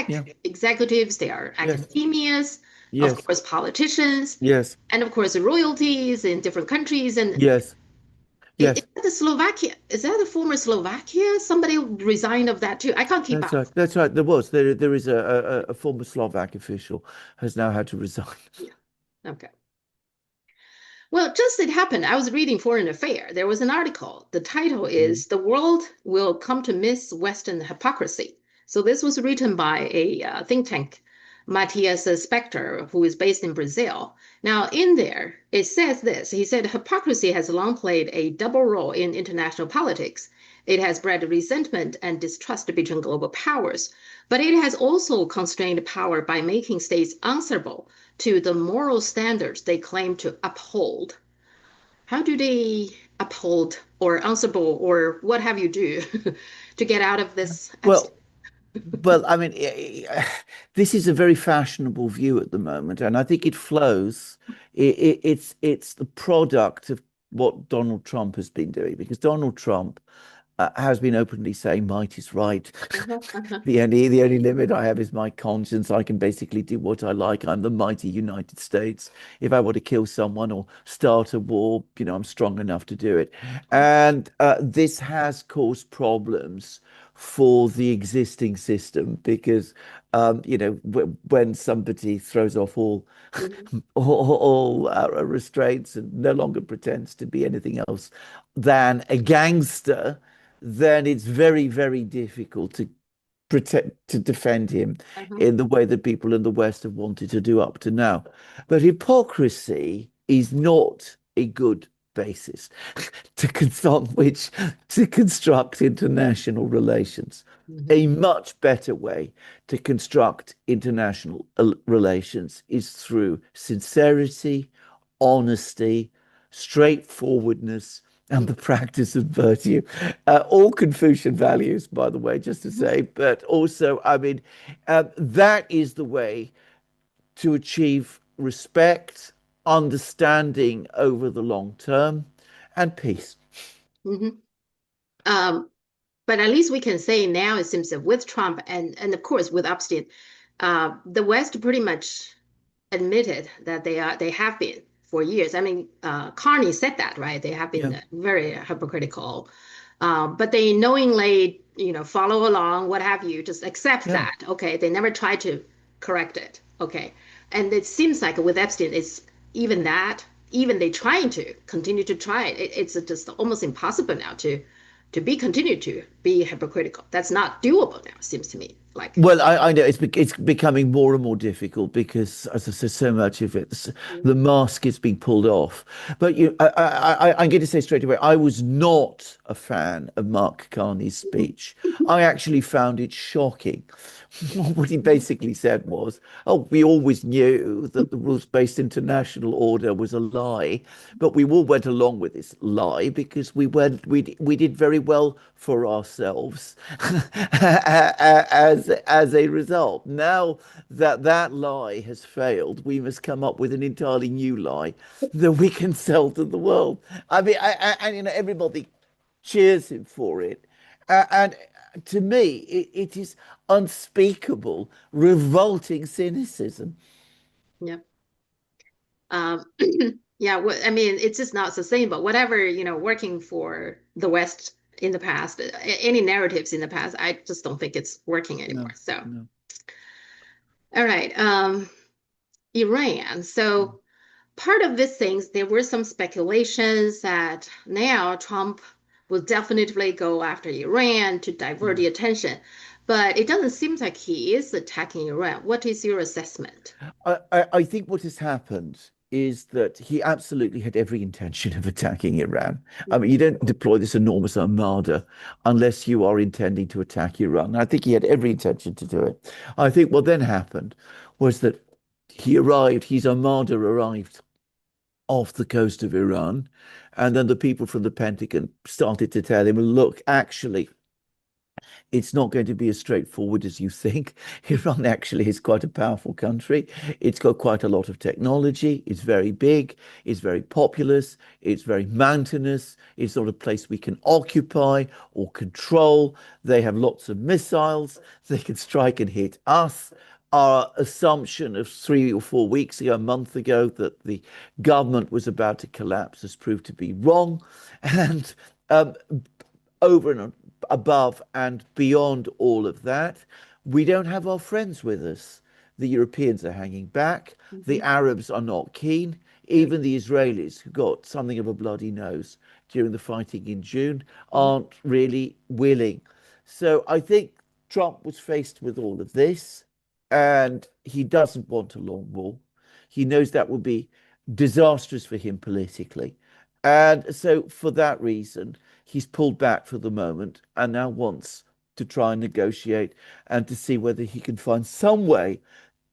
Speaker 2: Yeah.
Speaker 1: tech executives, there are
Speaker 2: Yes.
Speaker 1: academias, of
Speaker 2: Yes.
Speaker 1: course, politicians,
Speaker 2: Yes.
Speaker 1: and of course, the royalties in different countries. And
Speaker 2: Yes.
Speaker 1: is
Speaker 2: Yes.
Speaker 1: that the Slovakia? Is that the former Slovakia? Somebody resigned of that too. I can't keep
Speaker 2: That's
Speaker 1: up.
Speaker 2: right. That's right. There is a former Slovak official has now had to resign.
Speaker 1: Yeah. Okay. Well, just it happened. I was reading Foreign Affair. There was an article. The title
Speaker 2: Mhm.
Speaker 1: is "The World Will Come to Miss Western Hypocrisy." So this was written by a think tank, Matthias Spector, who is based in Brazil. Now, in there, it says this. He said, hypocrisy has long played a double role in international politics. It has bred resentment and distrust between global powers, but it has also constrained power by making states answerable to the moral standards they claim to uphold. How do they uphold or answerable or what have you do to get out of this Epstein?
Speaker 2: Well, I mean, this is a very fashionable view at the moment, and I think it flows. It's the product of what Donald Trump has been doing, because Donald Trump has been openly saying might is right.
Speaker 1: Uh-huh, uh-huh.
Speaker 2: The only limit I have is my conscience. I can basically do what I like. I'm the mighty United States. If I want to kill someone or start a war, I'm strong enough to do it. And this has caused problems for the existing system because, when somebody throws off
Speaker 1: Mhm,
Speaker 2: all restraints and no longer pretends to be anything else than a gangster, then it's very, very difficult to defend him
Speaker 1: uh-huh,
Speaker 2: in the way that people in the West have wanted to do up to now. But hypocrisy is not a good basis on which to construct international relations.
Speaker 1: mhm,
Speaker 2: A much better way to construct international relations is through sincerity, honesty, straightforwardness, and the practice of virtue. All Confucian values, by the way, just to
Speaker 1: mhm,
Speaker 2: say, but also, I mean, that is the way to achieve respect, understanding over the long term, and peace.
Speaker 1: mhm. Um, but at least we can say now it seems that with Trump and of course with Epstein, the West pretty much admitted that they have been for years. I mean, Carney said that, right? They have
Speaker 2: Yeah,
Speaker 1: been very hypocritical, but they knowingly, follow along, what have you, just accept
Speaker 2: yeah.
Speaker 1: that. Okay, they never try to correct it. Okay, and it seems like with Epstein, it's even that, even they trying to continue to try it, it's just almost impossible now to be continue to be hypocritical. That's not doable now, it seems to me. Like,
Speaker 2: Well, I know it's becoming more and more difficult because, as I said, so much of the mask is being pulled off. But I'm going to say straight away, I was not a fan of Mark Carney's speech. I actually found it shocking. What he basically said was, "Oh, we always knew that the rules-based international order was a lie, but we all went along with this lie because we did very well for ourselves as a result. Now that that lie has failed, we must come up with an entirely new lie that we can sell to the world." I mean, everybody cheers him for it, and to me, it is unspeakable, revolting cynicism.
Speaker 1: yeah. Um, yeah, I mean, it's just not sustainable. Whatever, working for the West in the past, any narratives in the past, I just don't think it's working anymore.
Speaker 2: No,
Speaker 1: So,
Speaker 2: no.
Speaker 1: all right. Iran. So, part of these things, there were some speculations that now Trump will definitely go after Iran to divert
Speaker 2: Mm.
Speaker 1: the attention, but it doesn't seem like he is attacking Iran. What is your assessment?
Speaker 2: I think what has happened is that he absolutely had every intention of attacking Iran. I mean, you don't deploy this enormous armada unless you are intending to attack Iran. I think he had every intention to do it. I think what then happened was that his armada arrived off the coast of Iran, and then the people from the Pentagon started to tell him, look, actually, it's not going to be as straightforward as you think. Iran actually is quite a powerful country. It's got quite a lot of technology. It's very big. It's very populous. It's very mountainous. It's not a place we can occupy or control. They have lots of missiles. They can strike and hit us. Our assumption of 3 or 4 weeks ago, a month ago, that the government was about to collapse has proved to be wrong. And um, over and above and beyond all of that, we don't have our friends with us. The Europeans are hanging back. The
Speaker 1: Mhm.
Speaker 2: Arabs are not keen. Even the Israelis, who got something of a bloody nose during the fighting in June,
Speaker 1: Mhm.
Speaker 2: aren't really willing. So I think Trump was faced with all of this, and he doesn't want a long war. He knows that would be disastrous for him politically. And so, for that reason, he's pulled back for the moment and now wants to try and negotiate and to see whether he can find some way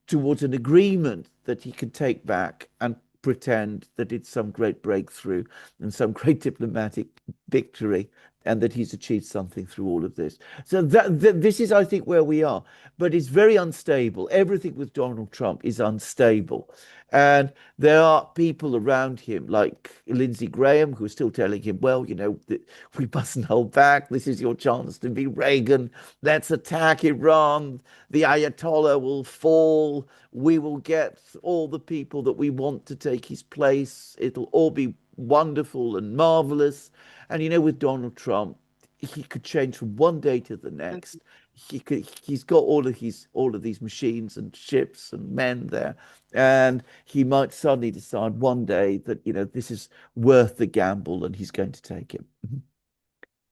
Speaker 2: towards an agreement that he can take back and pretend that it's some great breakthrough and some great diplomatic victory and that he's achieved something through all of this. So this is, I think, where we are. But it's very unstable. Everything with Donald Trump is unstable. And there are people around him, like Lindsey Graham, who are still telling him, well, we mustn't hold back. This is your chance to be Reagan. Let's attack Iran. The Ayatollah will fall. We will get all the people that we want to take his place. It'll all be wonderful and marvelous. And with Donald Trump, he could change from one day to the next. He's got all of these machines and ships and men there, and he might suddenly decide one day that this is worth the gamble, and he's going to take it.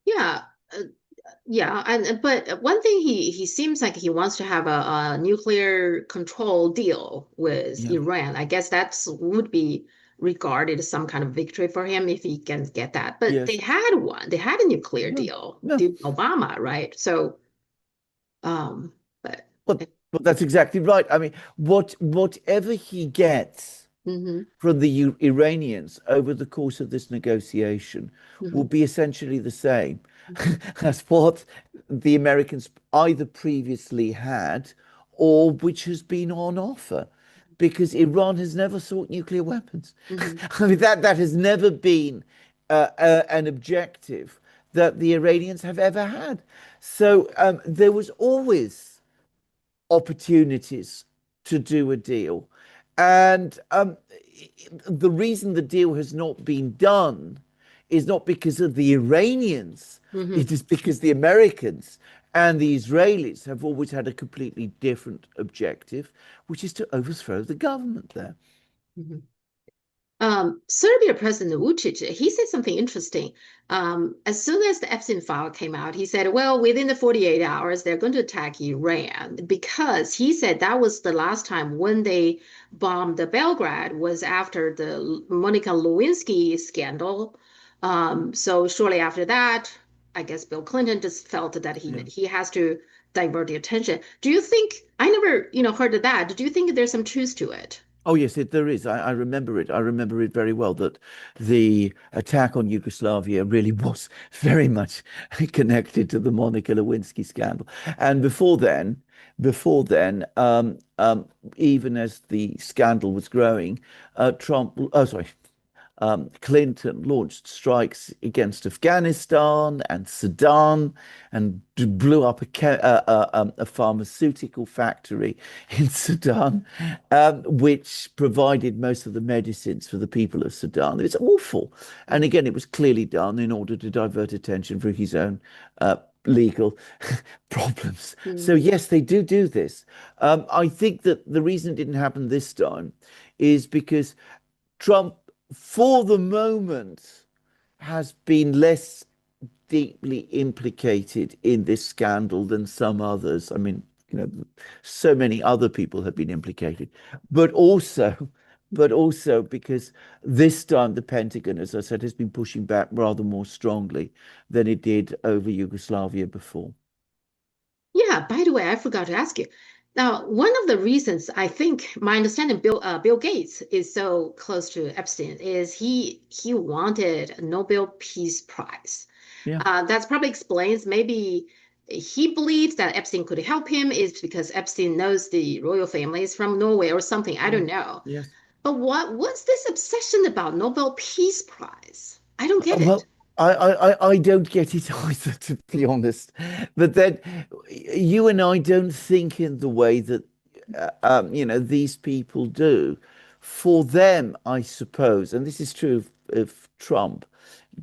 Speaker 1: Yeah, uh, yeah, and but one thing he seems like he wants to have a nuclear control deal with
Speaker 2: Yeah.
Speaker 1: Iran. I guess that's would be regarded as some kind of victory for him if he can get that. But they
Speaker 2: Yes.
Speaker 1: had one. They had a nuclear
Speaker 2: No.
Speaker 1: deal
Speaker 2: No.
Speaker 1: with Obama, right? So, but
Speaker 2: But that's exactly right. I mean, whatever he gets
Speaker 1: hmm
Speaker 2: from the Iranians over the course of this negotiation will
Speaker 1: hmm
Speaker 2: be essentially the same as what the Americans either previously had or which has been on offer, because Iran has never sought nuclear weapons.
Speaker 1: hmm
Speaker 2: I mean, that has never been an objective that the Iranians have ever had. So there was always opportunities to do a deal. And the reason the deal has not been done is not because of the Iranians,
Speaker 1: hmm
Speaker 2: it is because the Americans and the Israelis have always had a completely different objective, which is to overthrow the government there.
Speaker 1: hmm Serbia President Vucic, he said something interesting. As soon as the Epstein file came out, he said, well, within the 48 hours, they're going to attack Iran because he said that was the last time when they bombed the Belgrade was after the Monica Lewinsky scandal. So shortly after that, I guess Bill Clinton just felt that he
Speaker 2: Yeah.
Speaker 1: he has to divert the attention. Do you think, I never, heard of that. Do you think there's some truth to it?
Speaker 2: Oh, yes, there is. I remember it. I remember it very well that the attack on Yugoslavia really was very much connected to the Monica Lewinsky scandal. And before then, even as the scandal was growing, Clinton launched strikes against Afghanistan and Sudan and blew up a pharmaceutical factory in Sudan, which provided most of the medicines for the people of Sudan. It's awful. And again, it was clearly done in order to divert attention from his own legal problems. So,
Speaker 1: Mm-hmm.
Speaker 2: yes, they do this. I think that the reason it didn't happen this time is because Trump, for the moment, has been less deeply implicated in this scandal than some others. I mean, you know, so many other people have been implicated, but also, but also because this time the Pentagon, as I said, has been pushing back rather more strongly than it did over Yugoslavia before.
Speaker 1: Yeah, by the way, I forgot to ask you. Now, one of the reasons I think my understanding Bill Gates is so close to Epstein is he wanted a Nobel Peace Prize.
Speaker 2: Yeah.
Speaker 1: That probably explains maybe he believes that Epstein could help him is because Epstein knows the royal families from Norway or something. I
Speaker 2: Yeah.
Speaker 1: don't know.
Speaker 2: Yes.
Speaker 1: But what's this obsession about Nobel Peace Prize? I don't get it.
Speaker 2: Well, I don't get it either, to be honest. But then you and I don't think in the way that these people do. For them, I suppose, and this is true of Trump,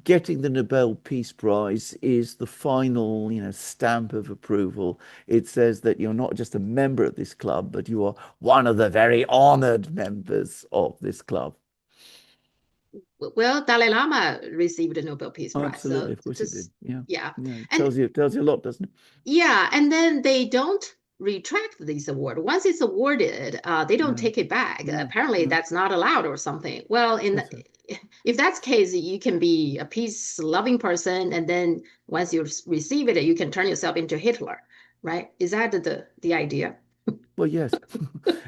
Speaker 2: getting the Nobel Peace Prize is the final, stamp of approval. It says that you're not just a member of this club, but you are one of the very honored members of this club.
Speaker 1: Well, Dalai Lama received the Nobel Peace Prize,
Speaker 2: Absolutely,
Speaker 1: so
Speaker 2: of course he did.
Speaker 1: just
Speaker 2: Yeah,
Speaker 1: yeah,
Speaker 2: yeah. It
Speaker 1: and
Speaker 2: tells you a lot, doesn't it?
Speaker 1: yeah, and then they don't retract this award. Once it's awarded, they don't
Speaker 2: No,
Speaker 1: take it back.
Speaker 2: no,
Speaker 1: Apparently,
Speaker 2: no.
Speaker 1: that's not allowed or something. Well,
Speaker 2: That's it.
Speaker 1: if that's the case, you can be a peace-loving person, and then once you receive it, you can turn yourself into Hitler, right? Is that the idea?
Speaker 2: Well, yes.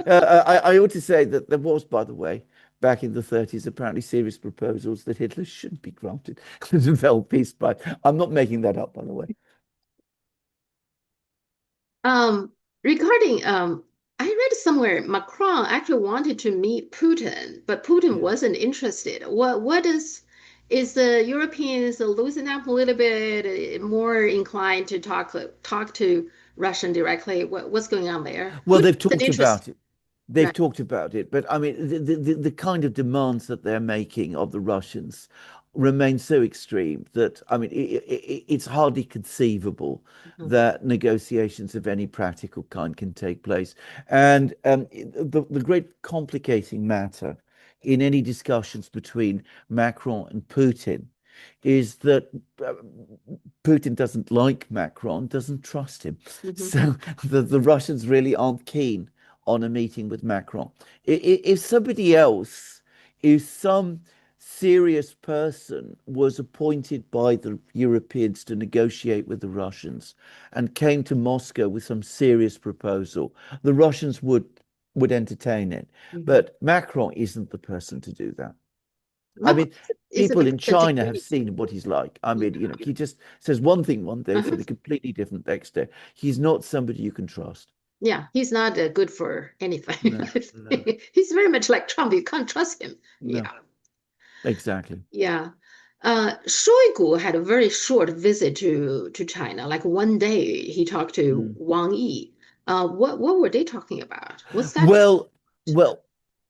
Speaker 2: I ought to say that there was, by the way, back in the 30s, apparently serious proposals that Hitler should be granted the Nobel Peace Prize. I'm not making that up, by the way.
Speaker 1: Um, regarding I read somewhere Macron actually wanted to meet Putin, but Putin
Speaker 2: Yeah.
Speaker 1: wasn't interested. What is the Europeans losing up a little bit, more inclined to talk to Russian directly? What's going on there?
Speaker 2: Well,
Speaker 1: Putin
Speaker 2: they've
Speaker 1: isn't
Speaker 2: talked
Speaker 1: interested,
Speaker 2: about it. They've
Speaker 1: right?
Speaker 2: talked about it, but I mean, the kind of demands that they're making of the Russians remain so extreme that I mean, it's hardly conceivable
Speaker 1: Mhm.
Speaker 2: that negotiations of any practical kind can take place. And the great complicating matter in any discussions between Macron and Putin is that uh, Putin doesn't like Macron, doesn't trust him.
Speaker 1: Mhm.
Speaker 2: So the Russians really aren't keen on a meeting with Macron. If somebody else, if some serious person was appointed by the Europeans to negotiate with the Russians and came to Moscow with some serious proposal, the Russians would entertain it.
Speaker 1: Mhm.
Speaker 2: But Macron isn't the person to do that. I
Speaker 1: Macron
Speaker 2: mean,
Speaker 1: is a
Speaker 2: people
Speaker 1: bit
Speaker 2: in
Speaker 1: of a
Speaker 2: China have
Speaker 1: degree.
Speaker 2: seen what he's like. I mean, he just says one thing one day,
Speaker 1: Uh-huh.
Speaker 2: said a completely different next day. He's not somebody you can trust.
Speaker 1: Yeah, he's not good for anything.
Speaker 2: No, no,
Speaker 1: He's very much like Trump. You can't trust him.
Speaker 2: no,
Speaker 1: Yeah.
Speaker 2: exactly.
Speaker 1: Yeah. Shoigu had a very short visit to China. Like one day he talked to
Speaker 2: Mm.
Speaker 1: Wang Yi. What were they talking about? What's that?
Speaker 2: Well, well,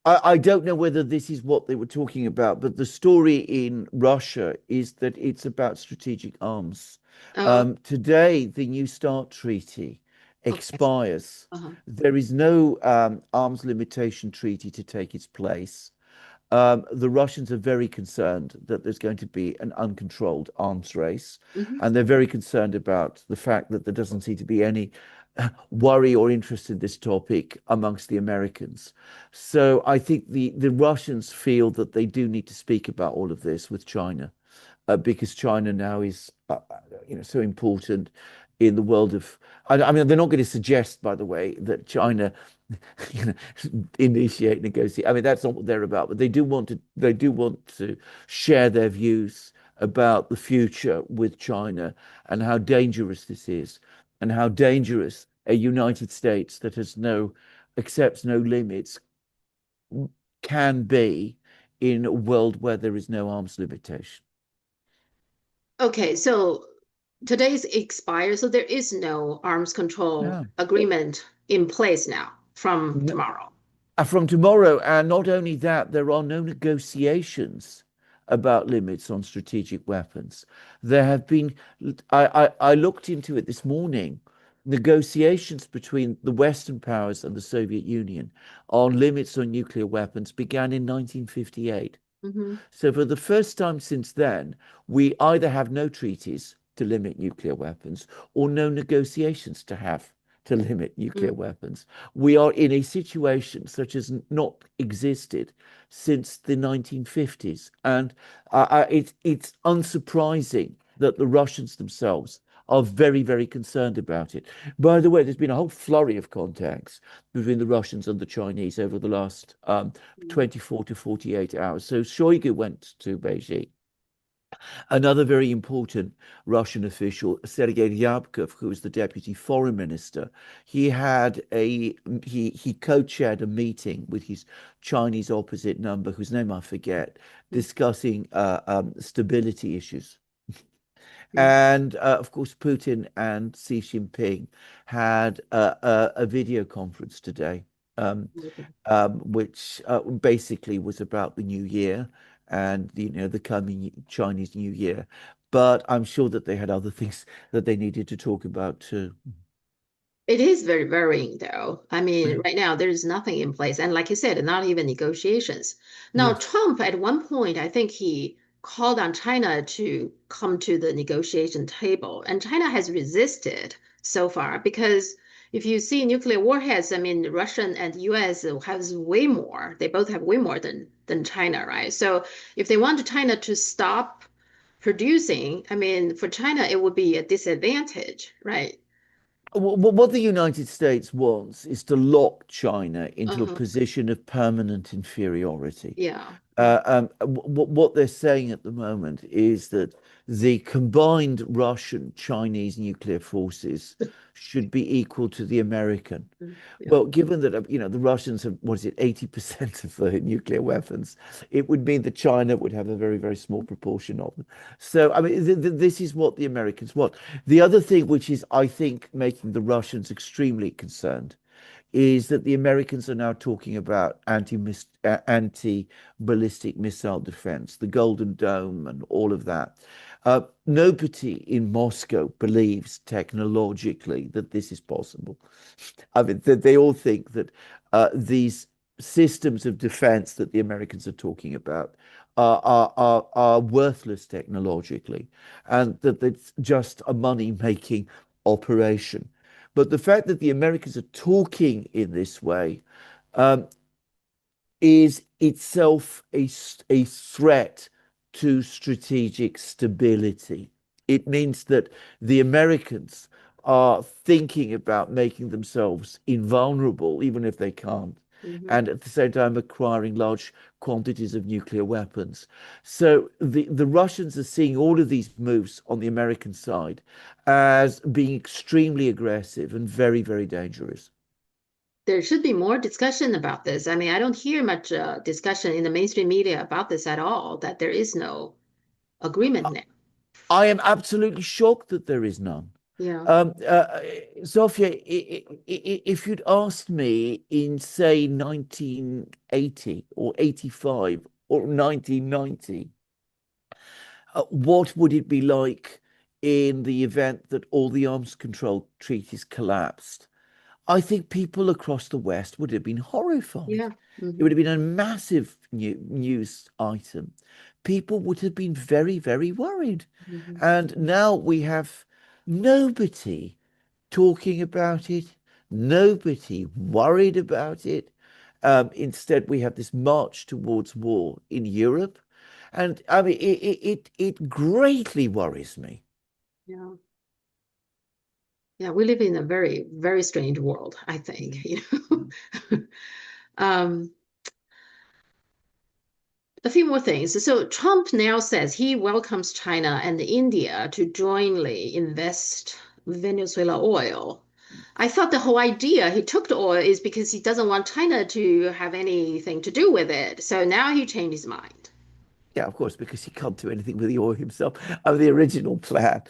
Speaker 2: I don't know whether this is what they were talking about, but the story in Russia is that it's about strategic arms.
Speaker 1: Oh,
Speaker 2: Today, the New START treaty
Speaker 1: okay.
Speaker 2: expires.
Speaker 1: Uh-huh.
Speaker 2: There is no arms limitation treaty to take its place. The Russians are very concerned that there's going to be an uncontrolled arms race,
Speaker 1: Hmm.
Speaker 2: and they're very concerned about the fact that there doesn't seem to be any worry or interest in this topic amongst the Americans. So I think the Russians feel that they do need to speak about all of this with China, because China now is, so important in the world of. I mean, they're not going to suggest, by the way, that China, you know, initiate negotiate. I mean, that's not what they're about. But they do want to. They do want to share their views about the future with China and how dangerous this is, and how dangerous a United States that has no accepts no limits can be in a world where there is no arms limitation.
Speaker 1: Okay, so today's expired, so there is no arms control
Speaker 2: Yeah.
Speaker 1: agreement in place now from tomorrow.
Speaker 2: From tomorrow, and not only that, there are no negotiations about limits on strategic weapons. There have been, I looked into it this morning. negotiations between the Western powers and the Soviet Union on limits on nuclear weapons began in 1958.
Speaker 1: Hmm.
Speaker 2: So for the first time since then, we either have no treaties to limit nuclear weapons or no negotiations to limit nuclear
Speaker 1: Mm.
Speaker 2: weapons. We are in a situation such as not existed since the 1950s. And it's unsurprising that the Russians themselves are very, very concerned about it. By the way, there's been a whole flurry of contacts between the Russians and the Chinese over the last 24 to 48 hours. So Shoigu went to Beijing. Another very important Russian official, Sergei Ryabkov, who was the deputy foreign minister, he co-chaired a meeting with his Chinese opposite number, whose name I forget, discussing stability issues.
Speaker 1: Mm.
Speaker 2: And of course, Putin and Xi Jinping had a video conference today, um,
Speaker 1: Okay.
Speaker 2: which basically was about the new year and the coming Chinese New Year. But I'm sure that they had other things that they needed to talk about too.
Speaker 1: It is very worrying, though. I mean, right now there is nothing in place, and like you said, not even negotiations. Now,
Speaker 2: Yes.
Speaker 1: Trump at one point, I think he called on China to come to the negotiation table, and China has resisted so far because if you see nuclear warheads, I mean, Russian and US has way more. They both have way more than China, right? So if they want China to stop producing, I mean, for China, it would be a disadvantage, right?
Speaker 2: What the United States wants is to lock China into a
Speaker 1: Uh-huh.
Speaker 2: position of permanent inferiority.
Speaker 1: Yeah. Yeah.
Speaker 2: What they're saying at the moment is that the combined Russian Chinese nuclear forces should be equal to the American.
Speaker 1: Mm. Yeah.
Speaker 2: Well, given that the Russians have, what is it, 80% of the nuclear weapons, it would mean that China would have a very, very small proportion of them. So, I mean, this is what the Americans want. The other thing, which is, I think, making the Russians extremely concerned, is that the Americans are now talking about anti-ballistic missile defense, the Golden Dome, and all of that. Nobody in Moscow believes technologically that this is possible. I mean, they all think that these systems of defense that the Americans are talking about are worthless technologically, and that it's just a money-making operation. But the fact that the Americans are talking in this way um, is itself a threat to strategic stability. It means that the Americans are thinking about making themselves invulnerable, even if they can't,
Speaker 1: Hmm.
Speaker 2: and at the same time acquiring large quantities of nuclear weapons. So the Russians are seeing all of these moves on the American side as being extremely aggressive and very, very dangerous.
Speaker 1: There should be more discussion about this. I mean, I don't hear much discussion in the mainstream media about this at all, that there is no agreement now.
Speaker 2: I am absolutely shocked that there is none.
Speaker 1: Yeah.
Speaker 2: Um, uh, Sophia, if you'd asked me in, say, 1980 or 85 or 1990, what would it be like in the event that all the arms control treaties collapsed? I think people across the West would have been horrified.
Speaker 1: Yeah.
Speaker 2: It
Speaker 1: Hmm.
Speaker 2: would have been a massive news item. People would have been very, very worried.
Speaker 1: Hmm.
Speaker 2: And now we have nobody talking about it, nobody worried about it. Instead, we have this march towards war in Europe. And I mean, it greatly worries me.
Speaker 1: Yeah. Yeah. We live in a very, very strange world, I think, you know. Um, a few more things. So Trump now says he welcomes China and India to jointly invest Venezuela oil. I thought the whole idea he took the oil is because he doesn't want China to have anything to do with it. So now he changed his mind.
Speaker 2: Yeah, of course, because he can't do anything with the oil himself. The original plan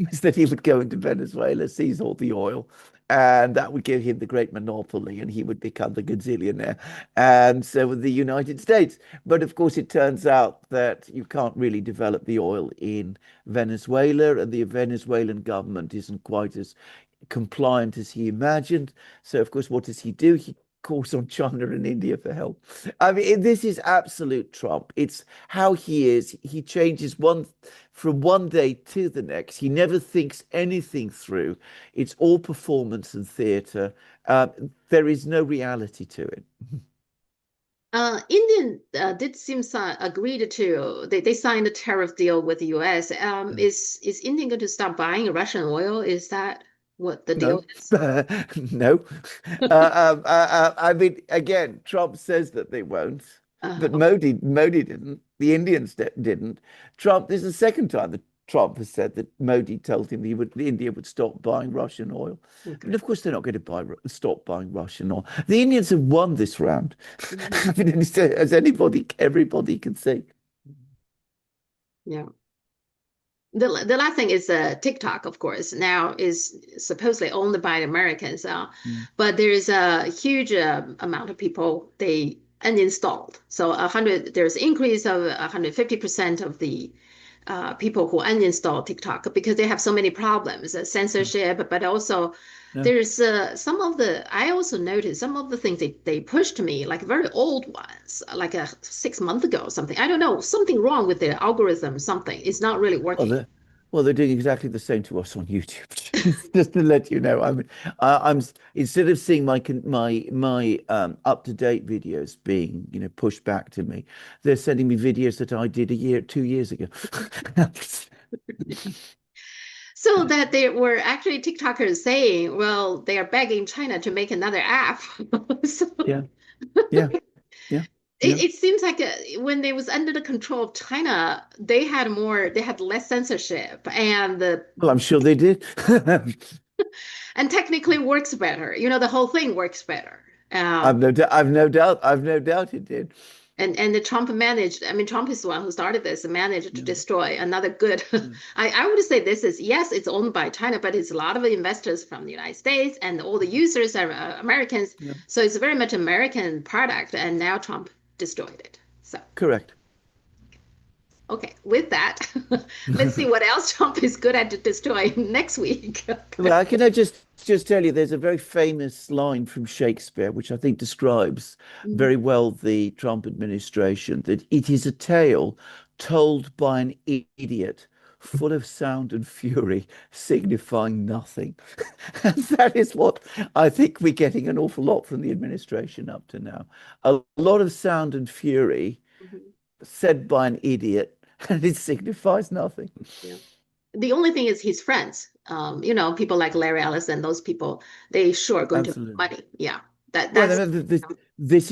Speaker 2: was that he would go into Venezuela, seize all the oil, and that would give him the great monopoly, and he would become the gazillionaire. And so would the United States. But of course, it turns out that you can't really develop the oil in Venezuela, and the Venezuelan government isn't quite as compliant as he imagined. So, of course, what does he do? He calls on China and India for help. I mean, this is absolute Trump. It's how he is. He changes from one day to the next. He never thinks anything through. It's all performance and theater. There is no reality to it.
Speaker 1: Indian did seem agreed to they signed a tariff deal with the U.S. Is India going to stop buying Russian oil? Is that what the deal
Speaker 2: No,
Speaker 1: is?
Speaker 2: no. I mean, again, Trump says that they won't, but
Speaker 1: Okay,
Speaker 2: Modi didn't. The Indians didn't. Trump. This is the second time that Trump has said that Modi told him India would stop buying Russian oil.
Speaker 1: okay.
Speaker 2: And of course, they're not going to stop buying Russian oil. The Indians have won this round.
Speaker 1: Mhm.
Speaker 2: I mean, as everybody can see.
Speaker 1: Yeah. The last thing is TikTok, of course, now is supposedly owned by the Americans,
Speaker 2: Mm.
Speaker 1: but there is a huge amount of people they uninstalled. So 100, there's increase of 150% of the people who uninstall TikTok because they have so many problems, censorship, but also
Speaker 2: No.
Speaker 1: there's I also noticed some of the things they pushed to me, like very old ones, like 6 months ago or something. I don't know, something wrong with the algorithm, something. It's not really
Speaker 2: Well,
Speaker 1: working.
Speaker 2: they're doing exactly the same to us on YouTube. Just to let you know, I'm instead of seeing my up-to-date videos being, pushed back to me, they're sending me videos that I did 2 years ago.
Speaker 1: So that they were actually TikTokers saying, well, they are begging China to make another app. So
Speaker 2: Yeah, yeah, yeah, yeah.
Speaker 1: it seems like when they was under the control of China, they had less censorship
Speaker 2: Well, I'm sure they did.
Speaker 1: and technically works better. The whole thing works better.
Speaker 2: I've
Speaker 1: Um,
Speaker 2: no doubt. I've no doubt it did.
Speaker 1: and the Trump managed, I mean, Trump is the one who started this and managed to
Speaker 2: Yeah,
Speaker 1: destroy another good.
Speaker 2: yeah,
Speaker 1: I would say this is, yes, it's owned by China, but it's a lot of investors from the United States and all the users are Americans.
Speaker 2: yeah.
Speaker 1: So it's very much American product. And now Trump destroyed it. So,
Speaker 2: Correct.
Speaker 1: okay, with that, let's see what else Trump is good at destroying next week.
Speaker 2: Well, can I just tell you, there's a very famous line from Shakespeare, which I think describes very well the Trump administration, that it is a tale told by an idiot, full of sound and fury, signifying nothing. And that is what I think we're getting an awful lot from the administration up to now. A lot of sound and fury
Speaker 1: Mhm.
Speaker 2: said by an idiot, and it signifies nothing.
Speaker 1: Yeah. The only thing is his friends. People like Larry Ellison, those people, they sure are going to make
Speaker 2: Absolutely.
Speaker 1: money. Yeah. That
Speaker 2: Well,
Speaker 1: that's
Speaker 2: no, no, this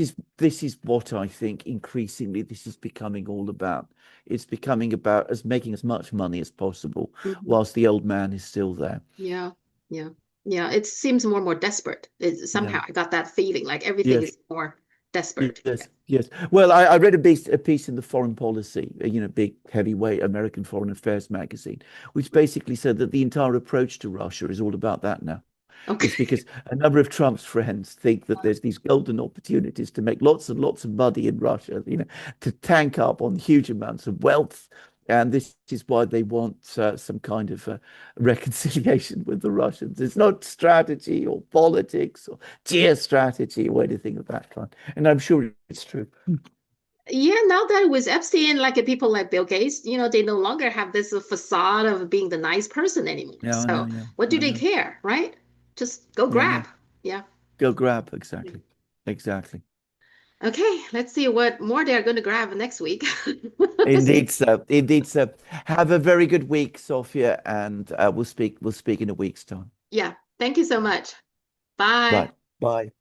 Speaker 2: is what I think increasingly this is becoming all about. It's becoming about as making as much money as possible
Speaker 1: Mhm.
Speaker 2: whilst the old man is still there.
Speaker 1: Yeah. Yeah. Yeah. It seems more and more desperate.
Speaker 2: Yeah.
Speaker 1: Somehow I got that feeling like everything
Speaker 2: Yes.
Speaker 1: is more desperate. Yeah.
Speaker 2: Yes. Yes. Well, I read a piece in the Foreign Policy, big heavyweight American Foreign Affairs magazine, which basically said that the entire approach to Russia is all about that now.
Speaker 1: Okay.
Speaker 2: It's because a number of Trump's friends think that there's these golden opportunities to make lots and lots of money in Russia, to tank up on huge amounts of wealth. And this is why they want some kind of reconciliation with the Russians. It's not strategy or politics or geostrategy or anything of that kind. And I'm sure it's true.
Speaker 1: Yeah, now that with Epstein, like people like Bill Gates, they no longer have this facade of being the nice person anymore.
Speaker 2: Yeah, I know.
Speaker 1: So
Speaker 2: Yeah,
Speaker 1: what do
Speaker 2: I
Speaker 1: they
Speaker 2: know.
Speaker 1: care, right? Just go
Speaker 2: Yeah, yeah.
Speaker 1: grab. Yeah.
Speaker 2: Go grab. Exactly. Exactly.
Speaker 1: Okay, let's see what more they're going to grab next week. See.
Speaker 2: Indeed so. Indeed so. Have a very good week, Sophia, and we'll speak in a week's time.
Speaker 1: Yeah. Thank you so much. Bye.
Speaker 2: Right. Bye.